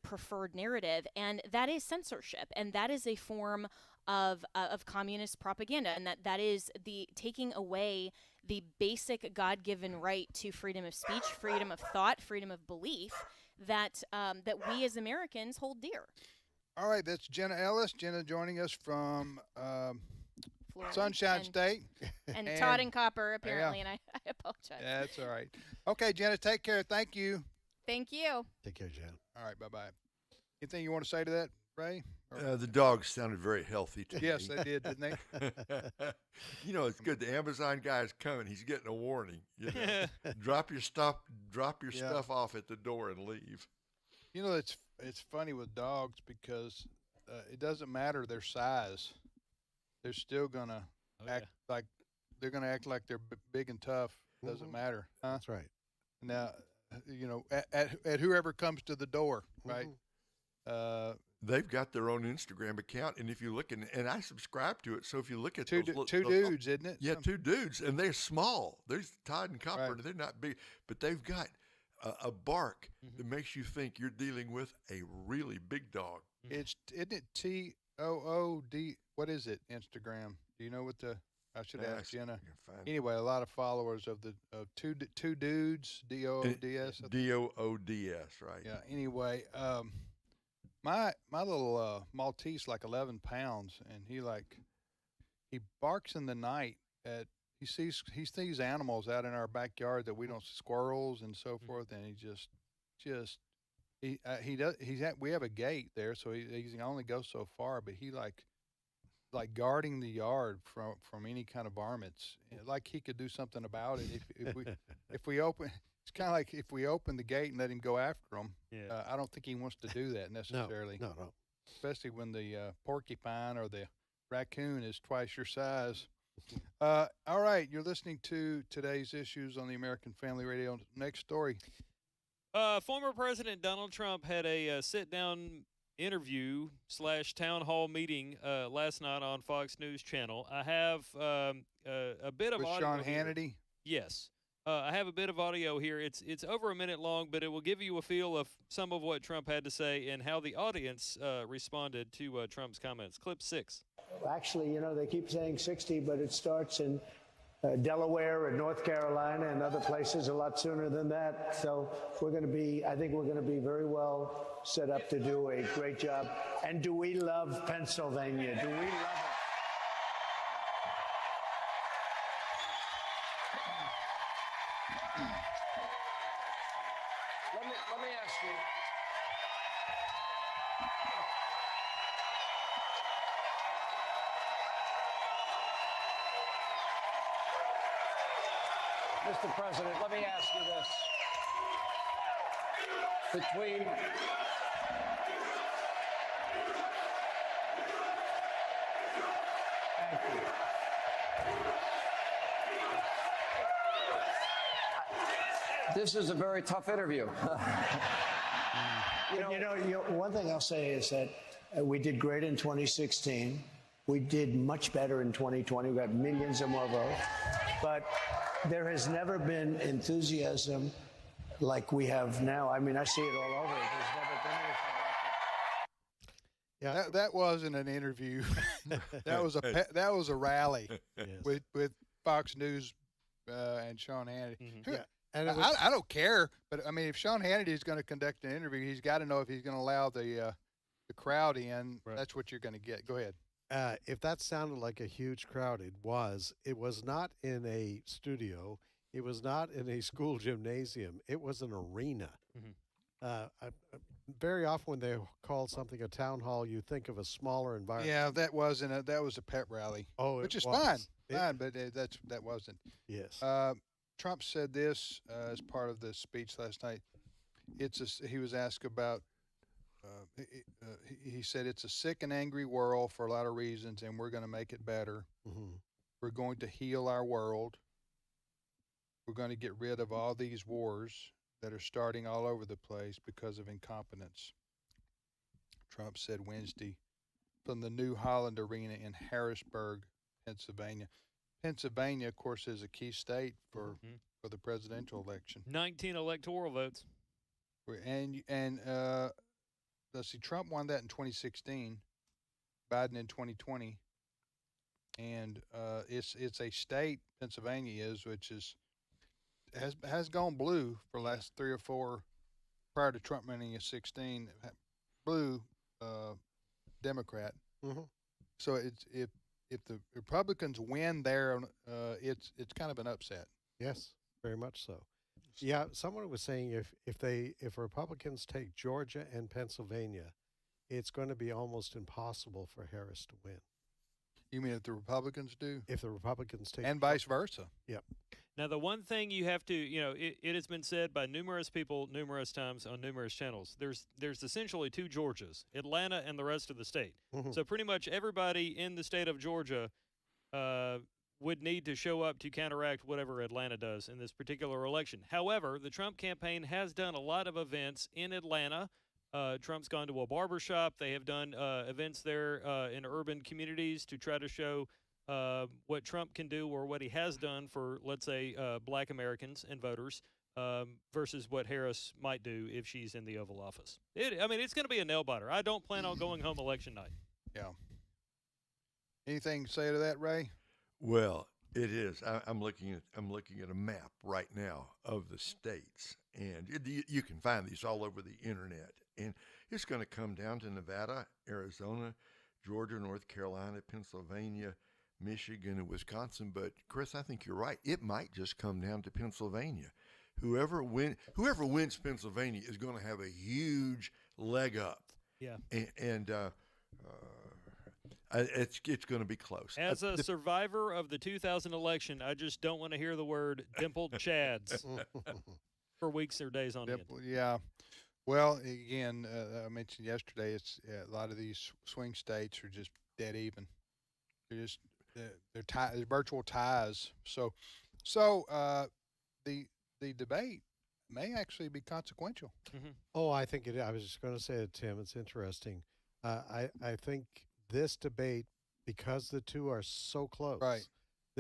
preferred narrative, and that is censorship, and that is a form of communist propaganda, and that is the taking away the basic God-given right to freedom of speech, freedom of thought, freedom of belief that we as Americans hold dear. All right, that's Jenna Ellis. Jenna joining us from Sunshine State. And Todd and Copper, apparently, and I apologize. Yeah, that's all right. Okay, Jenna, take care. Thank you. Thank you. Take care, Jen. All right, bye-bye. Anything you want to say to that, Ray? The dogs sounded very healthy to me. Yes, they did, didn't they? It's good. The Amazon guy is coming. He's getting a warning. Drop your stuff off at the door and leave. It's funny with dogs because it doesn't matter their size. They're still gonna act like they're big and tough. Doesn't matter. Huh? That's right. Now, at whoever comes to the door, right? They've got their own Instagram account, and if you look and I subscribe to it, so if you look at two dudes, isn't it? Yeah, two dudes, and they're small. There's Todd and Copper, and they're not big, but they've got a bark that makes you think you're dealing with a really big dog. Isn't it TOOD? What is it? Instagram? Do you know what I should ask Jenna. Anyway, a lot of followers of two dudes, DOODS. DOODS, right? Yeah. Anyway, my little Maltese, like 11 pounds, and he barks in the night he sees animals out in our backyard that we don't see, squirrels and so forth, and we have a gate there, so he can only go so far, but he like guarding the yard from any kind of varmints, like he could do something about it if we open. It's kind of like if we open the gate and let him go after them. Yeah. I don't think he wants to do that necessarily. No. Especially when the porcupine or the raccoon is twice your size. All right, you're listening to today's issues on the American Family Radio. Next story. Former President Donald Trump had a sit-down interview / town hall meeting last night on Fox News Channel. I have a bit of with audio Sean Hannity. Yes. I have a bit of audio here. It's over a minute long, but it will give you a feel of some of what Trump had to say and how the audience responded to Trump's comments. Clip 6. Actually, they keep saying 60, but it starts in Delaware and North Carolina and other places a lot sooner than that. So I think we're going to be very well set up to do a great job. And do we love Pennsylvania? Do we love it? Let me ask you. Mr. President, let me ask you this. Between Thank you. This is a very tough interview. One thing I'll say is that we did great in 2016. We did much better in 2020. We got millions of more votes. But there has never been enthusiasm like we have now. I mean, I see it all over. There's never been anything like it. Yeah, that wasn't an interview. that was a rally with Fox News and Sean Hannity. Mm-hmm. Yeah. And I don't care, but I mean, if Sean Hannity is going to conduct an interview, he's got to know if he's going to allow the crowd in. Right. That's what you're going to get. Go ahead. If that sounded like a huge crowd, it was. It was not in a studio. It was not in a school gymnasium. It was an arena. Mm-hmm. Very often when they call something a town hall, you think of a smaller environment. Yeah, that was a pep rally. Oh, which is was. fine, but that wasn't. Yes. Trump said this as part of the speech last night. He was asked about. He said it's a sick and angry world for a lot of reasons, and we're going to make it better. Mm-hmm. We're going to heal our world. We're going to get rid of all these wars that are starting all over the place because of incompetence. Trump said Wednesday from the New Holland Arena in Harrisburg, Pennsylvania. Pennsylvania, of course, is a key state for the presidential election. 19 electoral votes. And let's see, Trump won that in 2016, Biden in 2020, and it's a state, Pennsylvania is, which has gone blue for the last 3 or 4 prior to Trump winning in 16, blue Democrat. Mm-hmm. So if the Republicans win there, it's kind of an upset. Yes, very much so. Yeah, someone was saying if Republicans take Georgia and Pennsylvania, it's going to be almost impossible for Harris to win. You mean if the Republicans do? If the Republicans take, and vice versa. Yep. Now, the one thing you have to, it has been said by numerous people numerous times on numerous channels. There's essentially 2 Georgias, Atlanta and the rest of the state. Mm-hmm. So pretty much everybody in the state of Georgia would need to show up to counteract whatever Atlanta does in this particular election. However, the Trump campaign has done a lot of events in Atlanta. Trump's gone to a barbershop. They have done events there in urban communities to try to show what Trump can do or what he has done for, let's say, black Americans and voters versus what Harris might do if she's in the Oval Office. It's going to be a nail-biter. I don't plan on going home election night. Yeah. Anything to say to that, Ray? Well, it is. I'm looking at a map right now of the states, and you can find these all over the internet. And it's going to come down to Nevada, Arizona, Georgia, North Carolina, Pennsylvania, Michigan, and Wisconsin. But Chris, I think you're right. It might just come down to Pennsylvania. Whoever wins Pennsylvania is going to have a huge leg up. Yeah. And it's going to be close. As a survivor of the 2000 election, I just don't want to hear the word dimpled chads for weeks or days on end. Yeah. Well, again, I mentioned yesterday, it's a lot of these swing states are just dead even. They're virtual ties. So the debate may actually be consequential. Mm-hmm. Oh, I think it. I was just going to say it, Tim. It's interesting. I think this debate, because the two are so close, right?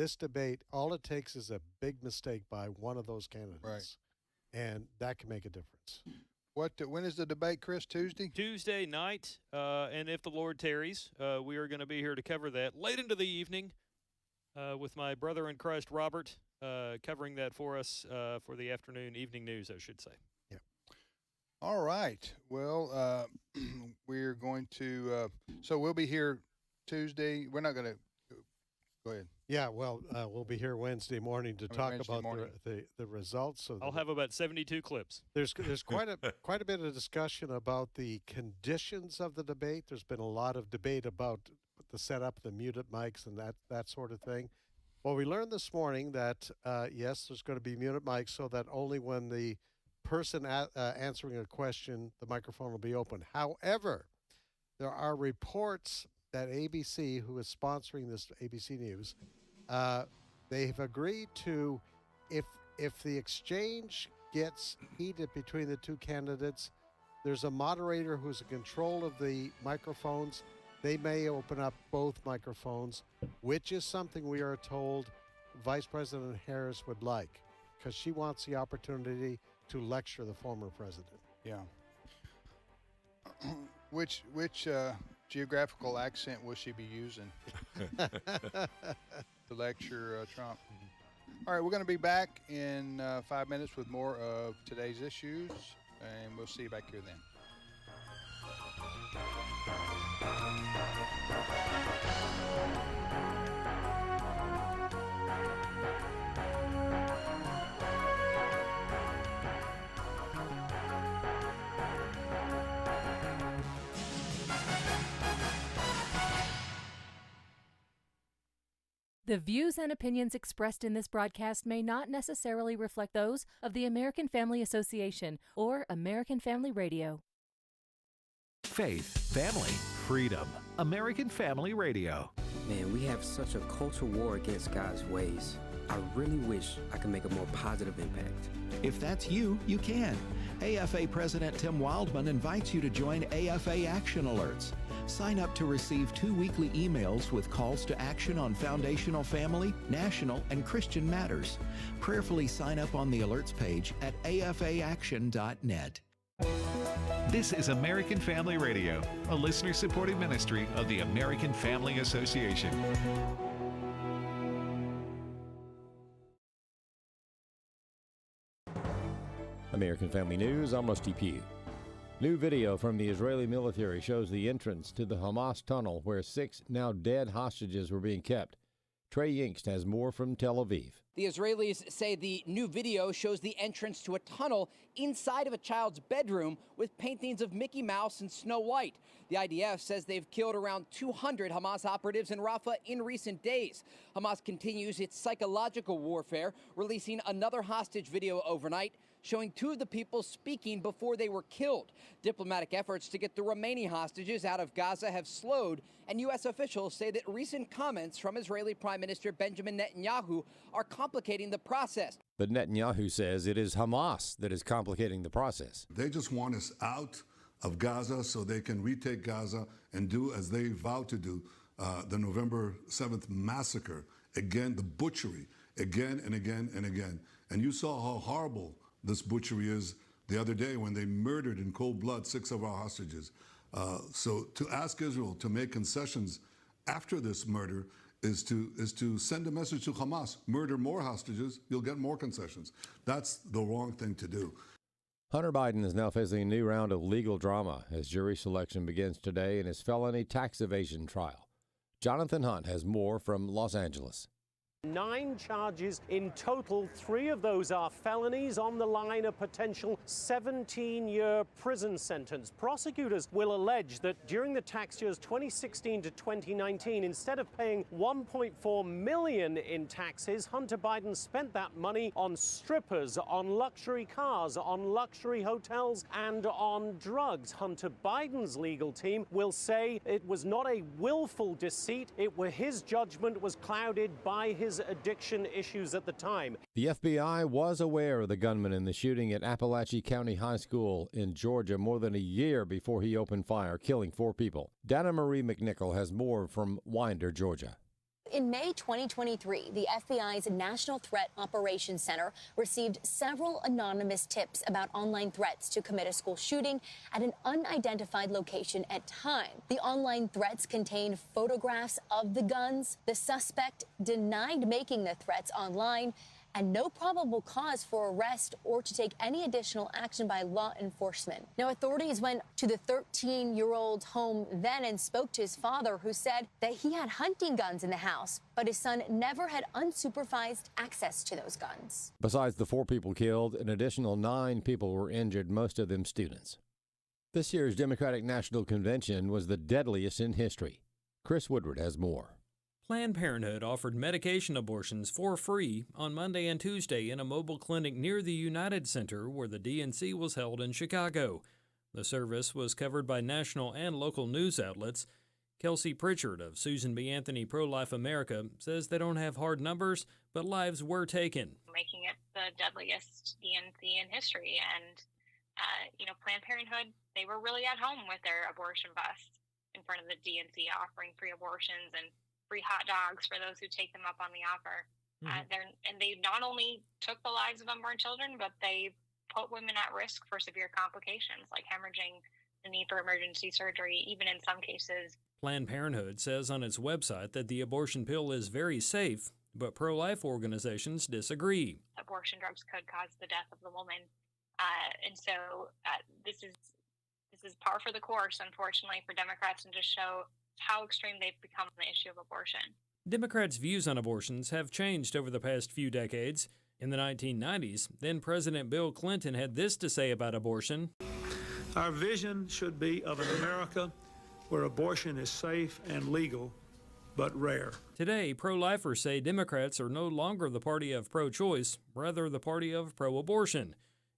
This debate, all it takes is a big mistake by one of those candidates, and that can make a difference. When is the debate, Chris? Tuesday? Tuesday night, and if the Lord tarries, we are going to be here to cover that late into the evening with my brother in Christ, Robert, covering that for us for the evening news, I should say. Yeah. All right. Well, we're going to, so we'll be here Tuesday. We're not going to, go ahead. Yeah, well, we'll be here Wednesday morning to talk about the results. I'll have about 72 clips. There's quite a bit of discussion about the conditions of the debate. There's been a lot of debate about the setup, the muted mics, and that sort of thing. Well, we learned this morning that yes, there's going to be muted mics, so that only when the person answering a question, the microphone will be open. However, there are reports that ABC, who is sponsoring this ABC News, they have agreed to, if the exchange gets heated between the two candidates, there's a moderator who's in control of the microphones. They may open up both microphones, which is something we are told Vice President Harris would like, because she wants the opportunity to lecture the former president. Yeah. Which geographical accent will she be using to lecture Trump? All right, we're going to be back in 5 minutes with more of today's issues, and we'll see you back here then. The views and opinions expressed in this broadcast may not necessarily reflect those of the American Family Association or American Family Radio. Faith, family, freedom. American Family Radio. Man, we have such a cultural war against God's ways. I really wish I could make a more positive impact. If that's you, you can. AFA President Tim Wildman invites you to join AFA Action Alerts. Sign up to receive 2 weekly emails with calls to action on foundational family, national, and Christian matters. Prayerfully sign up on the alerts page at afaaction.net. This is American Family Radio, a listener-supported ministry of the American Family Association. American Family News, I'm Rusty Pugh. New video from the Israeli military shows the entrance to the Hamas tunnel where 6 now dead hostages were being kept. Trey Yingst has more from Tel Aviv. The Israelis say the new video shows the entrance to a tunnel inside of a child's bedroom with paintings of Mickey Mouse and Snow White. The IDF says they've killed around 200 Hamas operatives in Rafah in recent days. Hamas continues its psychological warfare, releasing another hostage video overnight showing 2 of the people speaking before they were killed. Diplomatic efforts to get the remaining hostages out of Gaza have slowed, and U.S. officials say that recent comments from Israeli Prime Minister Benjamin Netanyahu are complicating the process. But Netanyahu says it is Hamas that is complicating the process. They just want us out of Gaza so they can retake Gaza and do as they vowed to do, the November 7th massacre, again, the butchery, again and again and again. And you saw how horrible this butchery is the other day when they murdered in cold blood 6 of our hostages. So to ask Israel to make concessions after this murder is to send a message to Hamas: murder more hostages, you'll get more concessions. That's the wrong thing to do. Hunter Biden is now facing a new round of legal drama as jury selection begins today in his felony tax evasion trial. Jonathan Hunt has more from Los Angeles. 9 charges in total. 3 of those are felonies. On the line, a potential 17-year prison sentence. Prosecutors will allege that during the tax years 2016 to 2019, instead of paying $1.4 million in taxes, Hunter Biden spent that money on strippers, on luxury cars, on luxury hotels, and on drugs. Hunter Biden's legal team will say it was not a willful deceit. His judgment was clouded by his addiction issues at the time. The FBI was aware of the gunman in the shooting at Appalachia County High School in Georgia more than a year before he opened fire, killing 4 people. Dana Marie McNichol has more from Winder, Georgia. In May 2023, the FBI's National Threat Operations Center received several anonymous tips about online threats to commit a school shooting at an unidentified location at time. The online threats contained photographs of the guns. The suspect denied making the threats online, and no probable cause for arrest or to take any additional action by law enforcement. Now, authorities went to the 13-year-old's home then and spoke to his father, who said that he had hunting guns in the house, but his son never had unsupervised access to those guns. Besides the 4 people killed, an additional 9 people were injured, most of them students. This year's Democratic National Convention was the deadliest in history. Chris Woodward has more. Planned Parenthood offered medication abortions for free on Monday and Tuesday in a mobile clinic near the United Center where the DNC was held in Chicago. The service was covered by national and local news outlets. Kelsey Pritchard of Susan B. Anthony Pro-Life America says they don't have hard numbers, but lives were taken. Making it the deadliest DNC in history. And, Planned Parenthood, they were really at home with their abortion bus in front of the DNC offering free abortions and free hot dogs for those who take them up on the offer. And they not only took the lives of unborn children, but they put women at risk for severe complications like hemorrhaging, the need for emergency surgery, even in some cases. Planned Parenthood says on its website that the abortion pill is very safe, but pro-life organizations disagree. Abortion drugs could cause the death of the woman. This is par for the course, unfortunately, for Democrats, and just show how extreme they've become on the issue of abortion. Democrats' views on abortions have changed over the past few decades. In the 1990s, then President Bill Clinton had this to say about abortion. Our vision should be of an America where abortion is safe and legal, but rare. Today, pro-lifers say Democrats are no longer the party of pro-choice, rather the party of pro-abortion.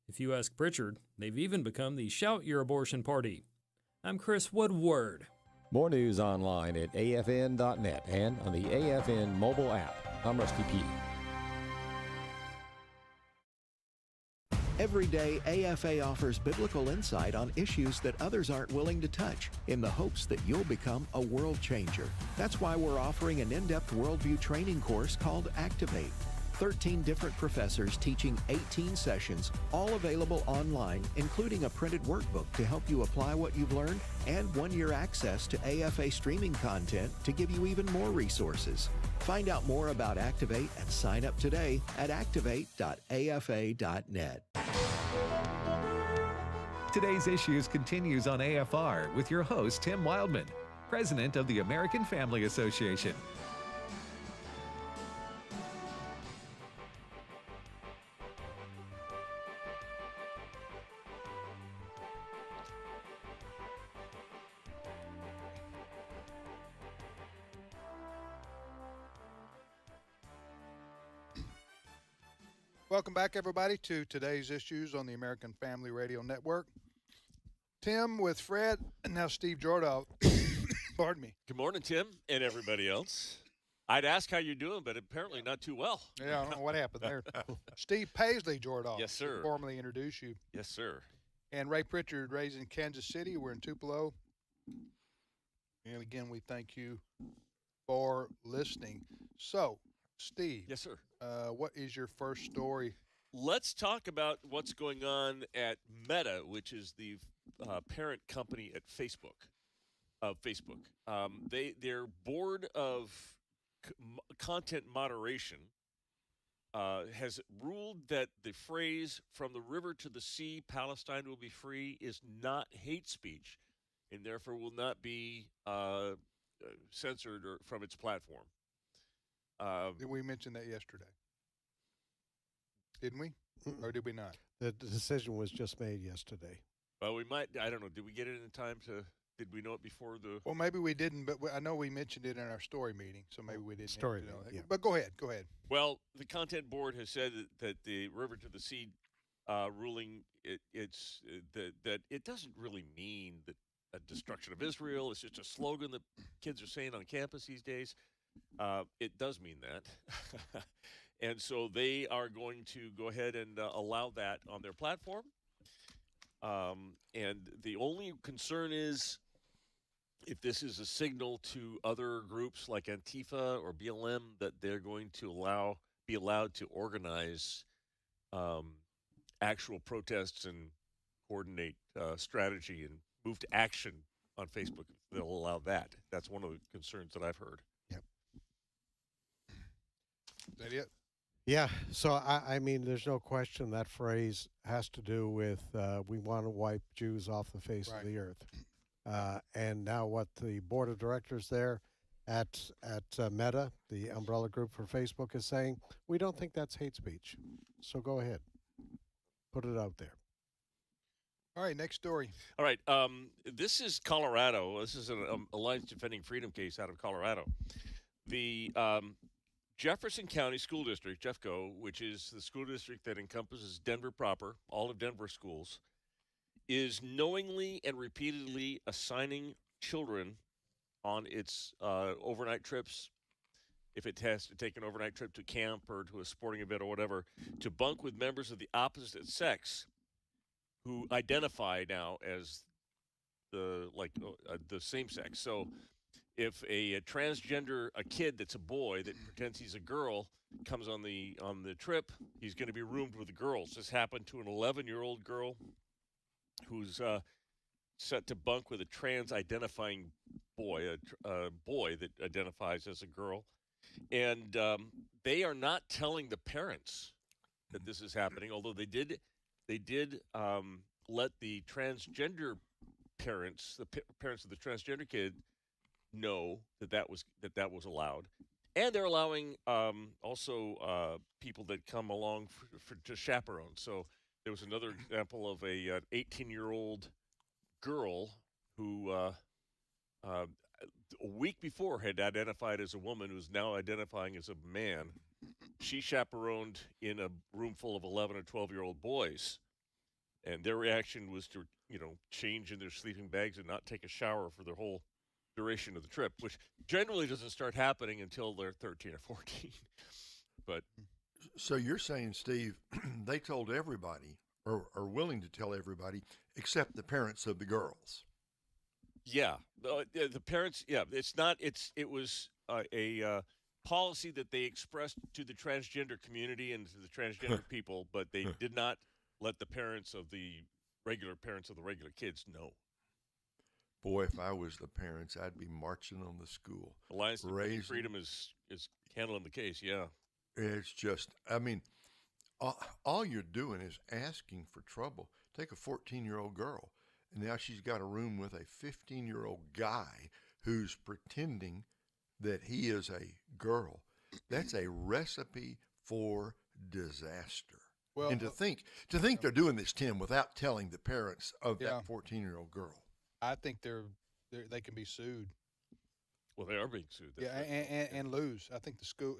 If you ask Pritchard, they've even become the Shout Your Abortion Party. I'm Chris Woodward. More news online at afn.net and on the AFN mobile app. I'm Rusty Pugh. Every day, AFA offers biblical insight on issues that others aren't willing to touch in the hopes that you'll become a world changer. That's why we're offering an in-depth worldview training course called Activate. 13 different professors teaching 18 sessions, all available online, including a printed workbook to help you apply what you've learned and 1-year access to AFA streaming content to give you even more resources. Find out more about Activate and sign up today at activate.afa.net. Today's Issues continues on AFR with your host, Tim Wildman, president of the American Family Association. Welcome back, everybody, to today's Issues on the American Family Radio Network. Tim with Fred, and now Steve Jordahl. Pardon me. Good morning, Tim, and everybody else. I'd ask how you're doing, but apparently not too well. Yeah, I don't know what happened there. Steve Paisley Jordahl. Yes, sir. To formally introduce you. Yes, sir. And Ray Pritchard, raised in Kansas City. We're in Tupelo. And again, we thank you for listening. So, Steve. Yes, sir. What is your first story? Let's talk about what's going on at Meta, which is the parent company at Facebook. Their board of content moderation has ruled that the phrase "from the river to the sea, Palestine will be free" is not hate speech, and therefore will not be censored or from its platform. Did we mention that yesterday? Didn't we? Or did we not? The decision was just made yesterday. Well, we might. I don't know. Did we get it in time to? Did we know it before the? Well, maybe we didn't, but I know we mentioned it in our story meeting, so maybe we didn't. Story meeting, yeah. But go ahead. Well, the content board has said that the river to the sea ruling that it doesn't really mean that a destruction of Israel. It's just a slogan that kids are saying on campus these days. It does mean that. And so they are going to go ahead and allow that on their platform. And the only concern is if this is a signal to other groups like Antifa or BLM that they're going to be allowed to organize actual protests and coordinate strategy and move to action on Facebook. They'll allow that. That's one of the concerns that I've heard. Yep. Is that it? Yeah. So, I mean, there's no question that phrase has to do with we want to wipe Jews off the face of the earth. And now what the board of directors there at Meta, the umbrella group for Facebook, is saying, we don't think that's hate speech. So go ahead. Put it out there. All right, next story. All right, this is Colorado. This is an Alliance Defending Freedom case out of Colorado. The Jefferson County School District, JEFCO, which is the school district that encompasses Denver proper, all of Denver schools, is knowingly and repeatedly assigning children on its overnight trips, if it has to take an overnight trip to camp or to a sporting event or whatever, to bunk with members of the opposite sex who identify now as the same sex. So if a kid that's a boy that pretends he's a girl comes on the trip, he's going to be roomed with the girls. This happened to an 11-year-old girl who's set to bunk with a trans-identifying boy, a boy that identifies as a girl. And they are not telling the parents that this is happening, although they did let the transgender parents, parents of the transgender kid, know that was allowed, and they're allowing also people that come along to chaperone. So there was another example of a 18-year-old girl who a week before had identified as a woman, who's now identifying as a man. She chaperoned in a room full of 11 or 12-year-old boys, and their reaction was to change in their sleeping bags and not take a shower for the whole duration of the trip, which generally doesn't start happening until they're 13 or 14. But so you're saying, Steve, they told everybody, or are willing to tell everybody, except the parents of the girls. Yeah, the parents. Yeah, it was a policy that they expressed to the transgender community and to the transgender people, but they did not let the parents of the regular kids know. Boy, if I was the parents, I'd be marching on the school. Alliance Defending Freedom is handling the case. Yeah, it's just, I mean, all you're doing is asking for trouble. Take a 14-year-old girl, and now she's got a room with a 15-year-old guy who's pretending that he is a girl. That's a recipe for disaster. Well, and to think they're doing this, Tim, without telling the parents of that 14-year-old girl. I think they can be sued. Well, they are being sued. Yeah, and lose. I think the school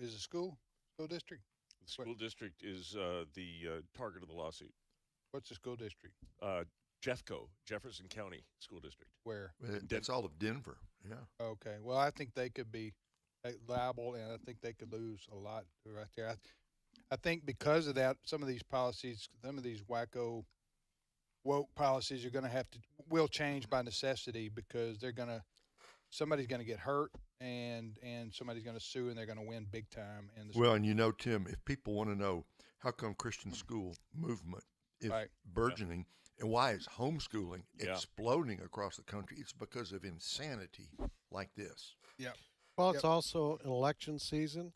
district. The school district is the target of the lawsuit. What's the school district? JEFCO, Jefferson County School District. Where? That's all of Denver. Yeah. Okay. Well, I think they could be liable, and I think they could lose a lot right there. I think because of that, some of these policies, some of these wacko woke policies will change by necessity, because somebody's gonna get hurt, and somebody's gonna sue, and they're gonna win big time. And Tim, if people want to know how come Christian school movement is burgeoning and why is homeschooling exploding across the country, it's because of insanity like this. Yeah. Well, it's also an election season,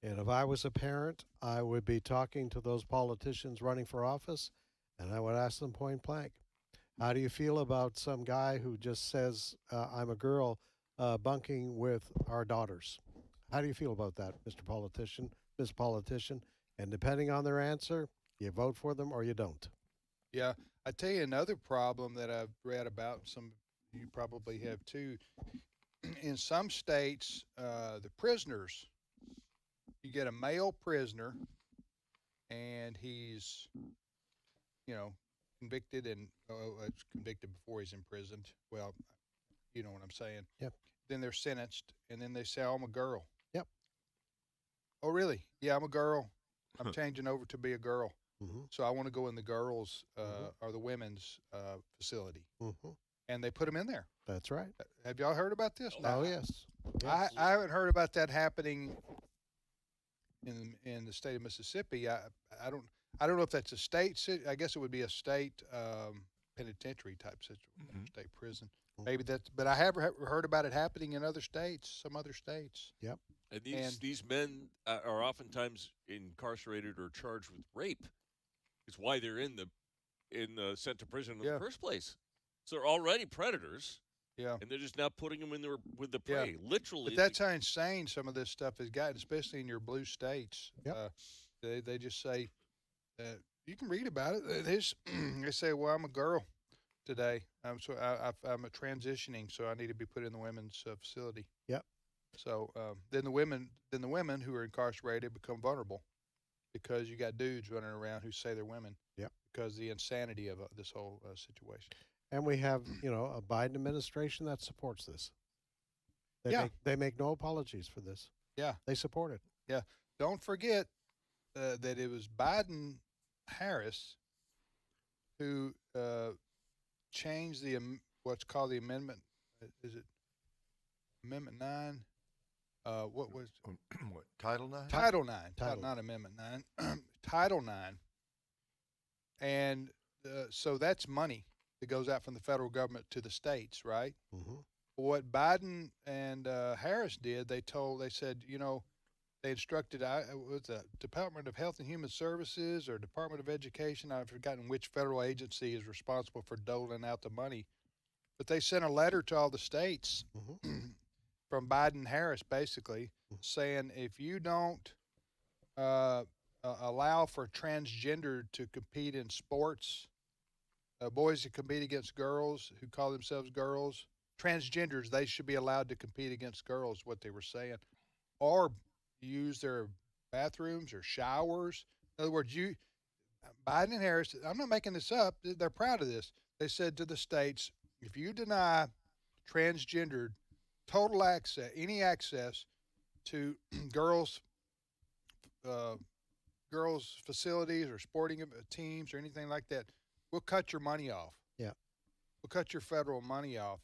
and if I was a parent, I would be talking to those politicians running for office, and I would ask them point blank, how do you feel about some guy who just says, I'm a girl, bunking with our daughters? How do you feel about that, Mr. Politician, Ms. Politician? And depending on their answer, you vote for them or you don't. Yeah. I tell you another problem that I've read about, some you probably have too. In some states, the prisoners, you get a male prisoner, and he's, convicted, and convicted before he's imprisoned. Well, you know what I'm saying. Yep. Then they're sentenced, and then they say, oh, I'm a girl. Yep. Oh, really? Yeah, I'm a girl. I'm changing over to be a girl. Mm-hmm. So I want to go in the girls' or the women's facility. Mm-hmm. and they put them in there. That's right. Have y'all heard about this? Oh, yes. I haven't heard about that happening in the state of Mississippi. I don't know if that's a state. I guess it would be a state penitentiary type situation, state prison. Maybe that's. But I have heard about it happening in other states, some other states. Yep. And these men are oftentimes incarcerated or charged with rape. It's why they're sent to prison in the first place. So they're already predators. Yeah. And they're just now putting them in there with the prey, literally. But that's how insane some of this stuff has gotten, especially in your blue states. Yep. They just say, you can read about it. They say, well, I'm a girl today. I'm a transitioning, so I need to be put in the women's facility. Yep. So then the women who are incarcerated become vulnerable because you got dudes running around who say they're women. Yep. Because of the insanity of this whole situation. And we have, a Biden administration that supports this. They make no apologies for this. Yeah. They support it. Yeah. Don't forget that it was Biden-Harris who changed what's called the amendment. Is it Amendment 9? What was what? Title 9? Title 9. Not Amendment 9. Title 9. And so that's money that goes out from the federal government to the states, right? Mm-hmm. What Biden and Harris did, they said, they instructed, was the Department of Health and Human Services or Department of Education, I've forgotten which federal agency is responsible for doling out the money, but they sent a letter to all the states from Biden and Harris, basically, saying if you don't allow for transgender to compete in sports, boys to compete against girls who call themselves girls, transgenders, they should be allowed to compete against girls, what they were saying, or use their bathrooms or showers. In other words, Biden and Harris, I'm not making this up, they're proud of this. They said to the states, if you deny transgendered total access, any access to girls' facilities or sporting teams or anything like that, we'll cut your money off. Yeah. We'll cut your federal money off.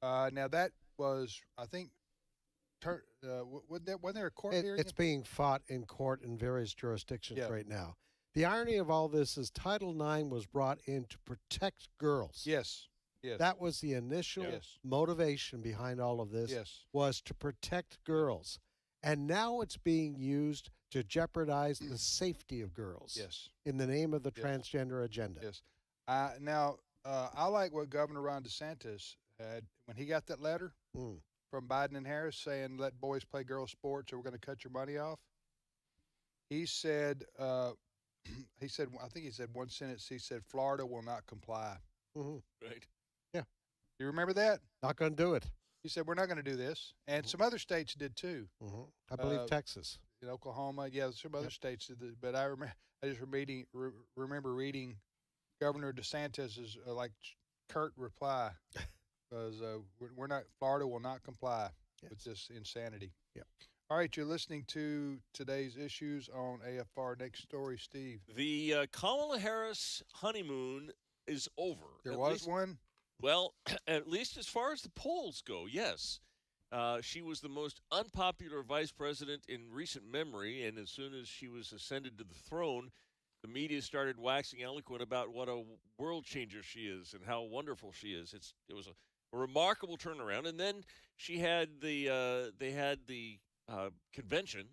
Now that was, I think, wasn't there a court hearing? It's being fought in court in various jurisdictions right now. The irony of all this is Title IX was brought in to protect girls. Yes. That was the initial motivation behind all of this, was to protect girls. And now it's being used to jeopardize the safety of girls in the name of the transgender agenda. Yes. Now, I like what Governor Ron DeSantis had when he got that letter from Biden and Harris saying, let boys play girls' sports or we're going to cut your money off. He said, I think he said one sentence, he said, Florida will not comply. Right. Yeah. You remember that? Not going to do it. He said, we're not going to do this. And some other states did too. I believe Texas. In Oklahoma, some other states did this. But I just remember reading Governor DeSantis's curt reply, because Florida will not comply with this insanity. Yeah. All right, you're listening to today's issues on AFR. Next story, Steve. The Kamala Harris honeymoon is over. There was one? Well, at least as far as the polls go, yes. She was the most unpopular vice president in recent memory, and as soon as she was ascended to the throne, the media started waxing eloquent about what a world changer she is and how wonderful she is. It was a remarkable turnaround, and then they had the convention,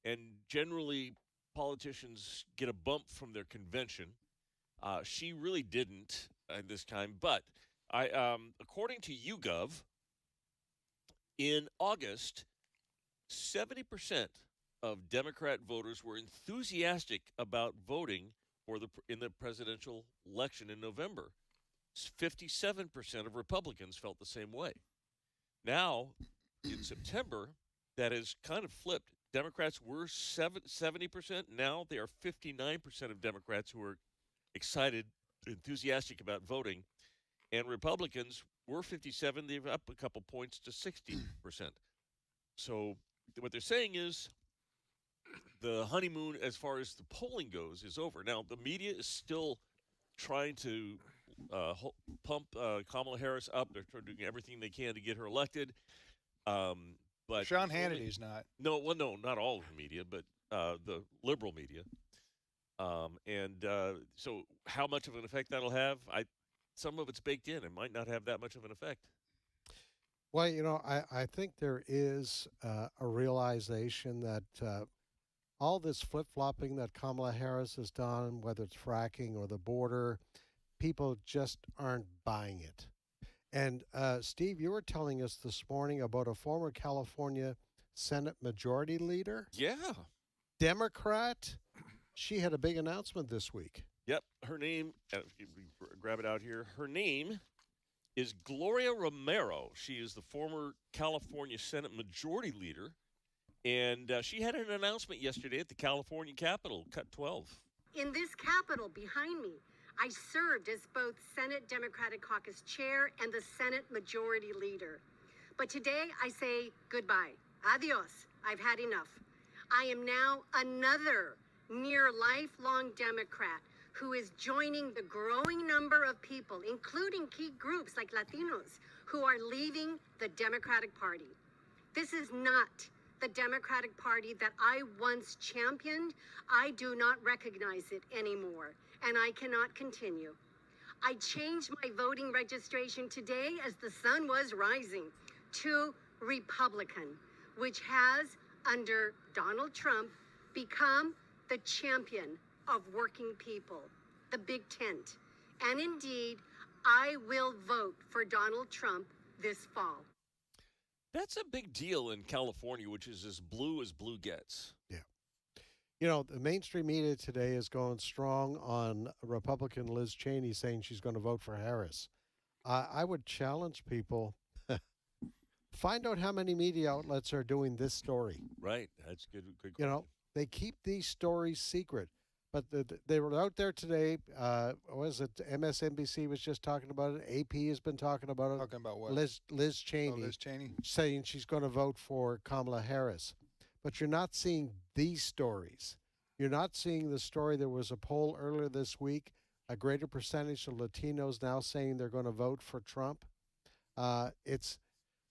and generally politicians get a bump from their convention. She really didn't this time, but according to YouGov, in August, 70% of Democrat voters were enthusiastic about voting in the presidential election in November. 57% of Republicans felt the same way. Now, in September, that has kind of flipped. Democrats were 70%. Now they are 59% of Democrats who are excited, enthusiastic about voting. And Republicans were 57. They're up a couple points to 60%. So what they're saying is the honeymoon, as far as the polling goes, is over. Now, the media is still trying to pump Kamala Harris up. They're doing everything they can to get her elected. But Sean Hannity's not. No, well, no, not all of the media, but the liberal media. So how much of an effect that'll have, some of it's baked in. It might not have that much of an effect. Well, I think there is a realization that all this flip-flopping that Kamala Harris has done, whether it's fracking or the border, people just aren't buying it. And Steve, you were telling us this morning about a former California Senate Majority Leader. Yeah. Democrat. She had a big announcement this week. Yep. Her name, grab it out here. Her name is Gloria Romero. She is the former California Senate Majority Leader. And she had an announcement yesterday at the California Capitol, Cut 12. In this Capitol behind me, I served as both Senate Democratic Caucus Chair and the Senate Majority Leader. But today I say goodbye. Adios. I've had enough. I am now another near lifelong Democrat who is joining the growing number of people, including key groups like Latinos, who are leaving the Democratic Party. This is not the Democratic Party that I once championed. I do not recognize it anymore, and I cannot continue. I changed my voting registration today as the sun was rising to Republican, which has, under Donald Trump, become the champion of working people, the big tent. And indeed, I will vote for Donald Trump this fall. That's a big deal in California, which is as blue gets. Yeah. The mainstream media today is going strong on Republican Liz Cheney saying she's going to vote for Harris. I would challenge people, find out how many media outlets are doing this story. Right. That's good question. They keep these stories secret. But they were out there today. Was it MSNBC was just talking about it? AP has been talking about it. Talking about what? Liz Cheney. Oh, Liz Cheney. Saying she's going to vote for Kamala Harris. But you're not seeing these stories. You're not seeing the story. There was a poll earlier this week. A greater percentage of Latinos now saying they're going to vote for Trump.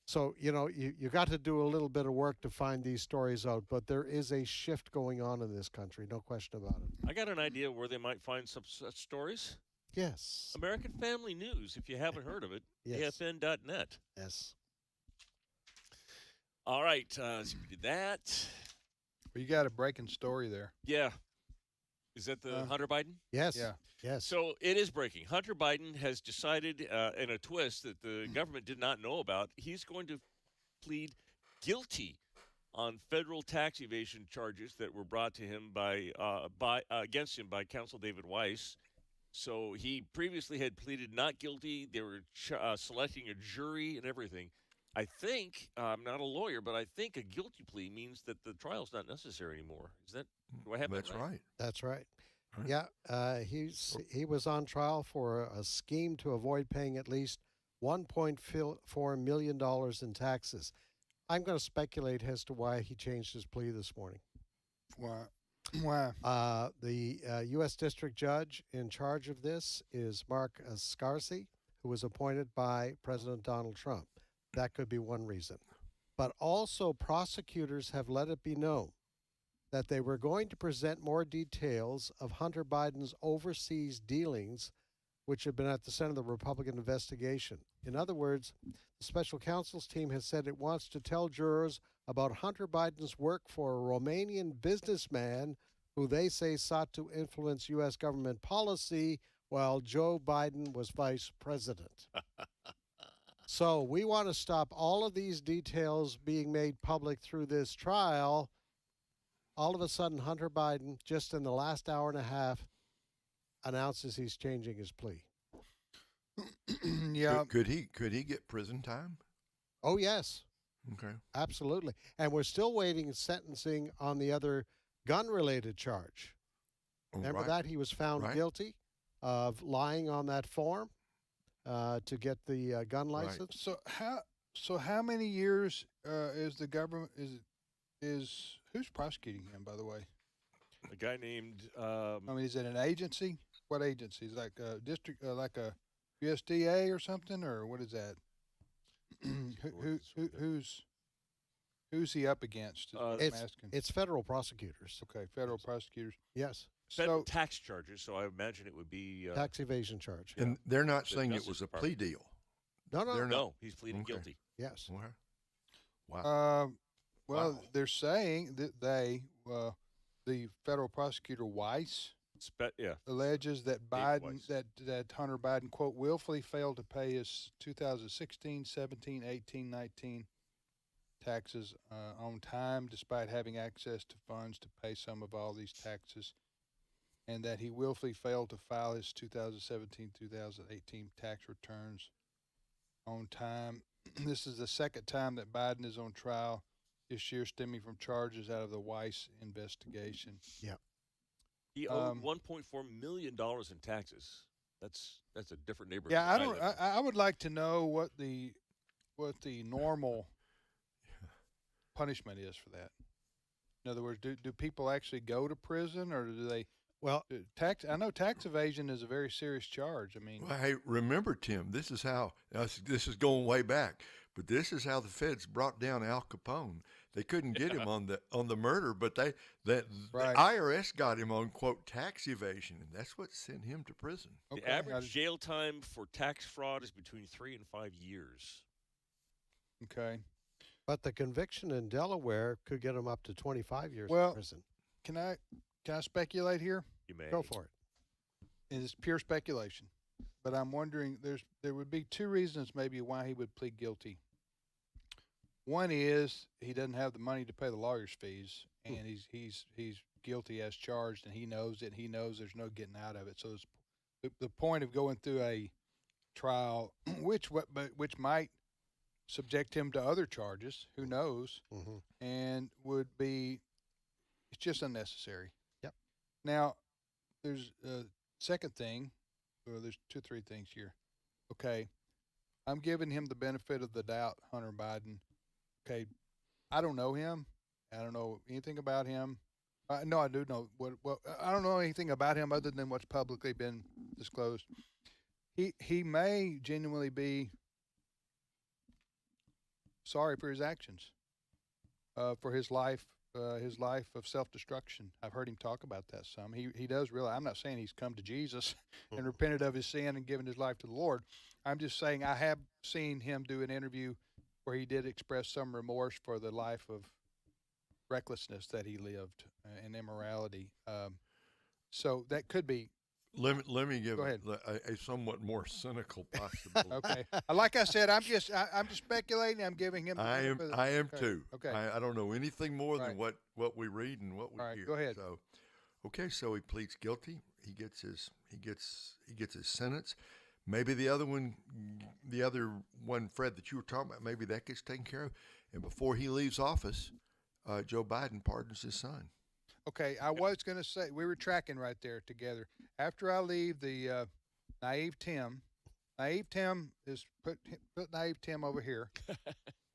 So, you got to do a little bit of work to find these stories out, but there is a shift going on in this country, no question about it. I got an idea where they might find some such stories. Yes. American Family News, if you haven't heard of it, yes. AFN.net. Yes. All right, so we did that. Well, you got a breaking story there. Yeah. Is that the Hunter Biden? Yes. Yeah. Yes. So it is breaking. Hunter Biden has decided in a twist that the government did not know about, he's going to plead guilty on federal tax evasion charges that were brought to him against him by counsel David Weiss. So he previously had pleaded not guilty. They were selecting a jury and everything. I think, I'm not a lawyer, but I think a guilty plea means that the trial's not necessary anymore. Do I have That's that right? right. That's right. Yeah, he was on trial for a scheme to avoid paying at least $1.4 million in taxes. I'm going to speculate as to why he changed his plea this morning. Why? The U.S. District Judge in charge of this is Mark Scarsi, who was appointed by President Donald Trump. That could be one reason. But also prosecutors have let it be known that they were going to present more details of Hunter Biden's overseas dealings, which have been at the center of the Republican investigation. In other words, the special counsel's team has said it wants to tell jurors about Hunter Biden's work for a Romanian businessman who they say sought to influence U.S. government policy while Joe Biden was vice president. So we want to stop all of these details being made public through this trial. All of a sudden, Hunter Biden, just in the last hour and a half, announces he's changing his plea. Yeah. Could he get prison time? Oh, yes. Okay. Absolutely. And we're still waiting sentencing on the other gun-related charge. Remember that? He was found guilty of lying on that form to get the gun license. So how many years is the government is who's prosecuting him, by the way? A guy named is it an agency? What agency? Is like a district like a USDA or something, or what is that? Who's he up against? Is what I'm asking. It's federal prosecutors. Okay, federal prosecutors. Yes. Federal tax charges, so I imagine it would be Tax evasion charge. And they're not the saying it Justice was a Department. plea deal. No, no. They're not. No, he's pleading Okay. guilty. Yes. Wow. Well, they're saying that the federal prosecutor Weiss, alleges that Biden, that Hunter Biden, quote, willfully failed to pay his 2016, 17, 18, 19 taxes on time, despite having access to funds to pay some of all these taxes, and that he willfully failed to file his 2017, 2018 tax returns on time. This is the second time that Biden is on trial this year, stemming from charges out of the Weiss investigation. Yeah. He owed $1.4 million in taxes. That's a different neighborhood. Yeah, I would like to know what the normal punishment is for that. In other words, do people actually go to prison, or do they? Well, tax. I know tax evasion is a very serious charge. I mean, Well, hey, remember, Tim, this is how, this is going way back, but this is how the feds brought down Al Capone. They couldn't get him on the murder, but the IRS got him on, quote, tax evasion, and that's what sent him to prison. The average jail time for tax fraud is between 3 and 5 years. Okay. But the conviction in Delaware could get him up to 25 years Well, in prison. Can I speculate here? You may. Go for it. It's pure speculation, but I'm wondering there would be two reasons maybe why he would plead guilty. One is he doesn't have the money to pay the lawyer's fees, and he's guilty as charged, and he knows it. He knows there's no getting out of it. So the point of going through a trial, which might subject him to other charges, who knows, and would be, it's just unnecessary. Yep. Now, there's a second thing, or there's 2 or 3 things here. Okay, I'm giving him the benefit of the doubt, Hunter Biden. Okay, I don't know him. I don't know anything about him. No, I do know I don't know anything about him other than what's publicly been disclosed. He may genuinely be sorry for his actions, for his life of self-destruction. I've heard him talk about that some. He does realize. I'm not saying he's come to Jesus and repented of his sin and given his life to the Lord. I'm just saying I have seen him do an interview where he did express some remorse for the life of recklessness that he lived and immorality. So that could be. Let me give a somewhat more cynical possibility. Okay. Like I said, I'm just speculating. I'm giving him. I am too. Okay. I don't know anything more than what we read and what we hear. Go ahead. So, okay, so he pleads guilty. He gets his sentence. Maybe the other one, Fred, that you were talking about, maybe that gets taken care of. And before he leaves office, Joe Biden pardons his son. Okay, I was going to say, we were tracking right there together. After I leave the naive Tim is put naive Tim over here,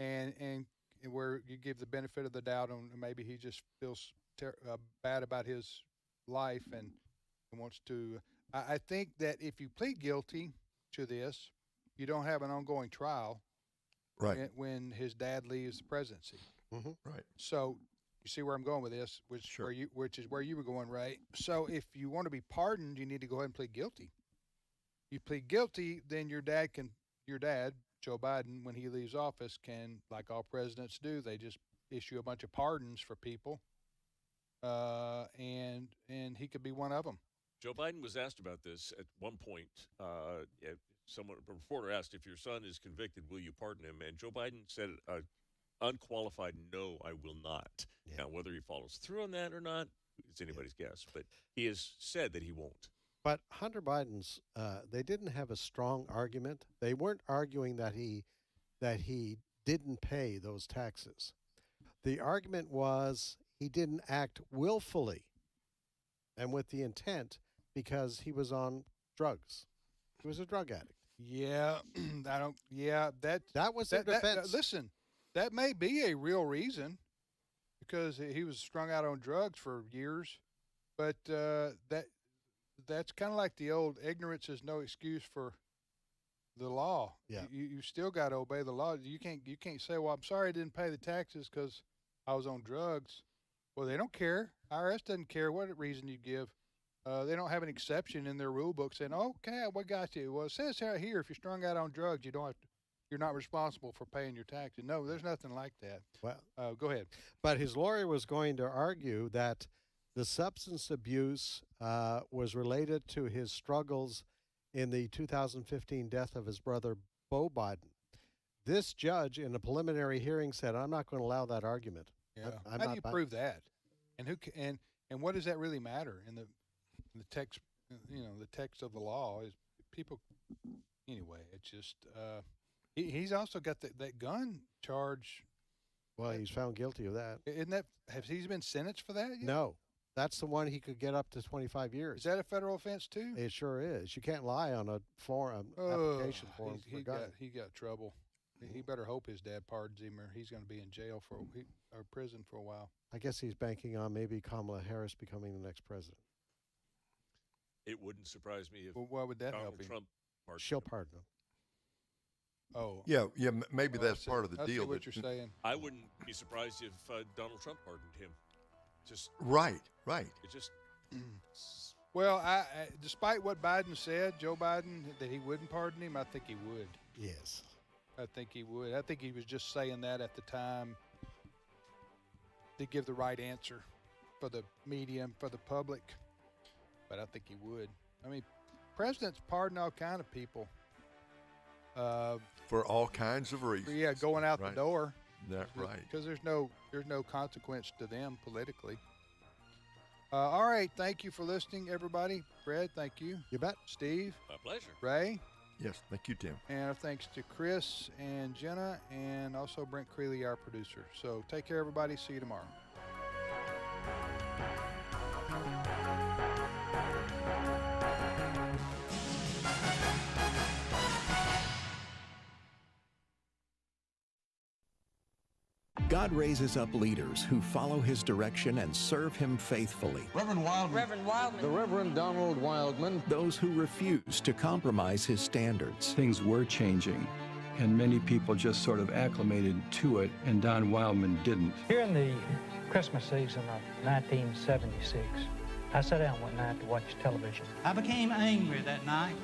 and where you give the benefit of the doubt on maybe he just feels bad about his life and wants to. I think that if you plead guilty to this, you don't have an ongoing trial. Right. When his dad leaves the presidency. Mm-hmm. Right. So you see where I'm going with this, which is where you were going, right? So if you want to be pardoned, you need to go ahead and plead guilty. You plead guilty, then your dad, Joe Biden, when he leaves office, can, like all presidents do, they just issue a bunch of pardons for people, and he could be one of them. Joe Biden was asked about this at one point. A reporter asked, if your son is convicted, will you pardon him? And Joe Biden said, unqualified, no, I will not. Yeah. Now, whether he follows through on that or not, it's anybody's guess. But he has said that he won't. But Hunter Biden's, they didn't have a strong argument. They weren't arguing that he didn't pay those taxes. The argument was he didn't act willfully and with the intent because he was on drugs. He was a drug addict. Yeah, that was their defense. Listen, that may be a real reason because he was strung out on drugs for years, but that's kind of like the old ignorance is no excuse for the law. Yeah. You still got to obey the law. You can't say, well, I'm sorry I didn't pay the taxes because I was on drugs. Well, they don't care. IRS doesn't care what reason you give. They don't have an exception in their rule book saying, okay, what got you? Well, it says right here, if you're strung out on drugs, you're not responsible for paying your taxes. No, there's nothing like that. Well, go ahead. But his lawyer was going to argue that the substance abuse was related to his struggles in the 2015 death of his brother, Beau Biden. This judge, in a preliminary hearing, said, I'm not going to allow that argument. Yeah. How do you prove that? And and what does that really matter in the text? The text of the law is people. Anyway, it's just he's also got that gun charge. Well, he's found guilty of that. Isn't that? Has he been sentenced for that yet? No. That's the one he could get up to 25 years. Is that a federal offense too? It sure is. You can't lie on a application form for a gun. He got trouble. He better hope his dad pardons him, or he's going to be in jail or prison for a while. I guess he's banking on maybe Kamala Harris becoming the next president. It wouldn't surprise me if why would that Donald help him? Trump pardoned She'll him. pardon him. Oh. Yeah, maybe that's part of the I deal. see what you're saying. I wouldn't be surprised if Donald Trump pardoned him. Just right. It just. Well, I despite what Biden said, Joe Biden, that he wouldn't pardon him, I think he would. Yes. I think he would. I think he was just saying that at the time to give the right answer for the media and for the public. But I think he would. I mean, presidents pardon all kind of people. For all kinds of reasons. Yeah, going out the door. That's right. Because there's no consequence to them politically. All right, thank you for listening, everybody. Fred, thank you. You bet. Steve. My pleasure. Ray. Yes, thank you, Tim. And our thanks to Chris and Jenna and also Brent Creeley, our producer. So take care, everybody. See you tomorrow. God raises up leaders who follow his direction and serve him faithfully. Reverend Wildman. The Reverend Donald Wildman. Those who refuse to compromise his standards. Things were changing, and many people just sort of acclimated to it, and Don Wildman didn't. Here in the Christmas season of 1976, I sat down one night to watch television. I became angry that night.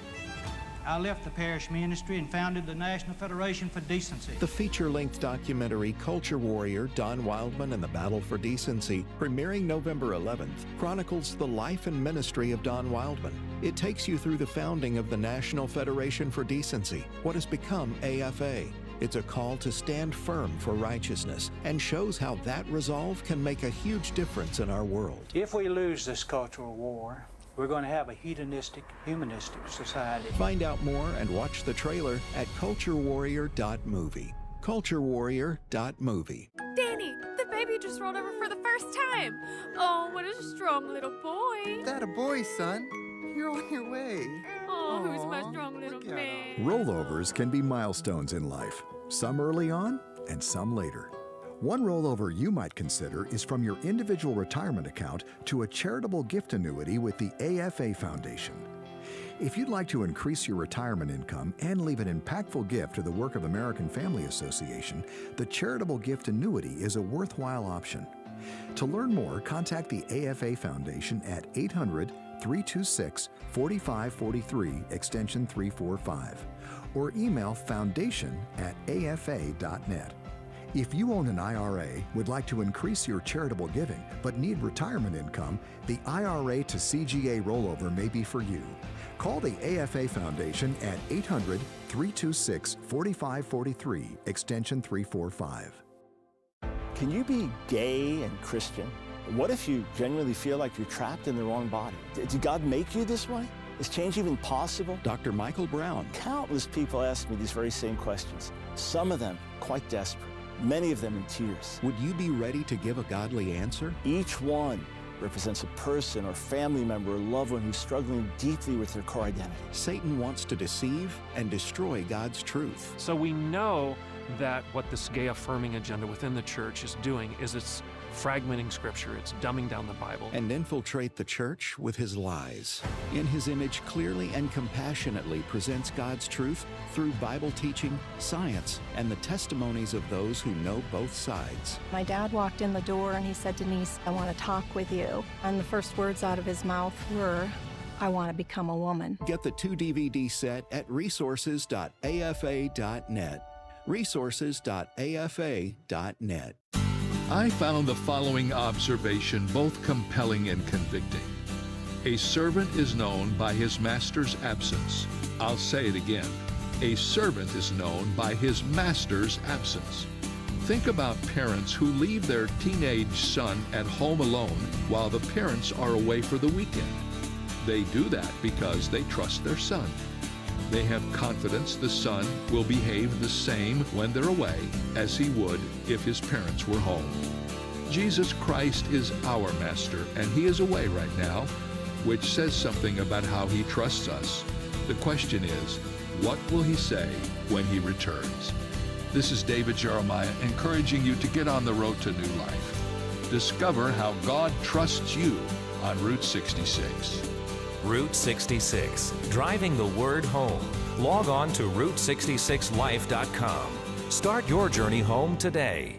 I left the parish ministry and founded the National Federation for Decency. The feature-length documentary Culture Warrior, Don Wildman and the Battle for Decency, premiering November 11th, chronicles the life and ministry of Don Wildman. It takes you through the founding of the National Federation for Decency, what has become AFA. It's a call to stand firm for righteousness and shows how that resolve can make a huge difference in our world. If we lose this cultural war, we're going to have a hedonistic, humanistic society. Find out more and watch the trailer at culturewarrior.movie. culturewarrior.movie. Danny, the baby just rolled over for the first time. Oh, what a strong little boy. That a boy, son. You're on your way. Oh, who's my strong little man? Rollovers can be milestones in life, some early on and some later. One rollover you might consider is from your individual retirement account to a charitable gift annuity with the AFA Foundation. If you'd like to increase your retirement income and leave an impactful gift to the work of American Family Association, the charitable gift annuity is a worthwhile option. To learn more, contact the AFA Foundation at 800-326-4543, extension 345, or email foundation@afa.net. If you own an IRA, would like to increase your charitable giving, but need retirement income, the IRA to CGA rollover may be for you. Call the AFA Foundation at 800-326-4543, extension 345. Can you be gay and Christian? What if you genuinely feel like you're trapped in the wrong body? Did God make you this way? Is change even possible? Dr. Michael Brown. Countless people ask me these very same questions, some of them quite desperate. Many of them in tears. Would you be ready to give a godly answer? Each one represents a person or family member or loved one who's struggling deeply with their core identity. Satan wants to deceive and destroy God's truth. So we know that what this gay affirming agenda within the church is doing is it's fragmenting Scripture. It's dumbing down the Bible. And infiltrate the church with his lies. In his image, clearly and compassionately presents God's truth through Bible teaching, science, and the testimonies of those who know both sides. My dad walked in the door and he said, "Denise, I want to talk with you." And the first words out of his mouth were, "I want to become a woman." Get the 2 DVD set at resources.afa.net. resources.afa.net. I found the following observation both compelling and convicting. A servant is known by his master's absence. I'll say it again. A servant is known by his master's absence. Think about parents who leave their teenage son at home alone while the parents are away for the weekend. They do that because they trust their son. They have confidence the son will behave the same when they're away as he would if his parents were home. Jesus Christ is our master, and he is away right now, which says something about how he trusts us. The question is, what will he say when he returns? This is David Jeremiah encouraging you to get on the road to new life. Discover how God trusts you on Route 66. Route 66, driving the word home. Log on to Route66Life.com. Start your journey home today.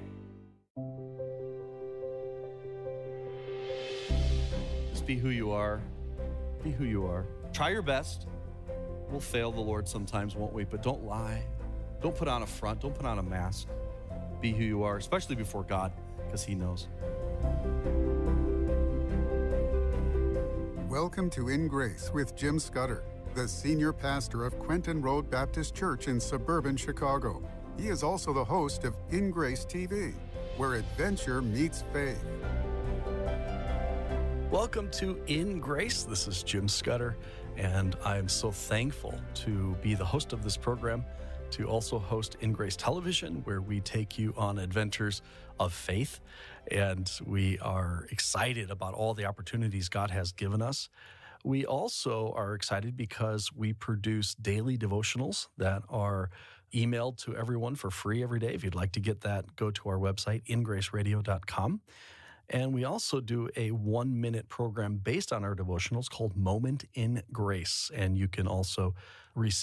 Just be who you are. Be who you are. Try your best. We'll fail the Lord sometimes, won't we? But don't lie. Don't put on a front. Don't put on a mask. Be who you are, especially before God, because he knows. Welcome to In Grace with Jim Scudder, the senior pastor of Quentin Road Baptist Church in suburban Chicago. He is also the host of In Grace TV, where adventure meets faith. Welcome to In Grace. This is Jim Scudder, and I'm so thankful to be the host of this program, to also host In Grace Television, where we take you on adventures of faith. And we are excited about all the opportunities God has given us. We also are excited because we produce daily devotionals that are emailed to everyone for free every day. If you'd like to get that, go to our website, ingraceradio.com. And we also do a 1-minute program based on our devotionals called Moment in Grace. And you can also receive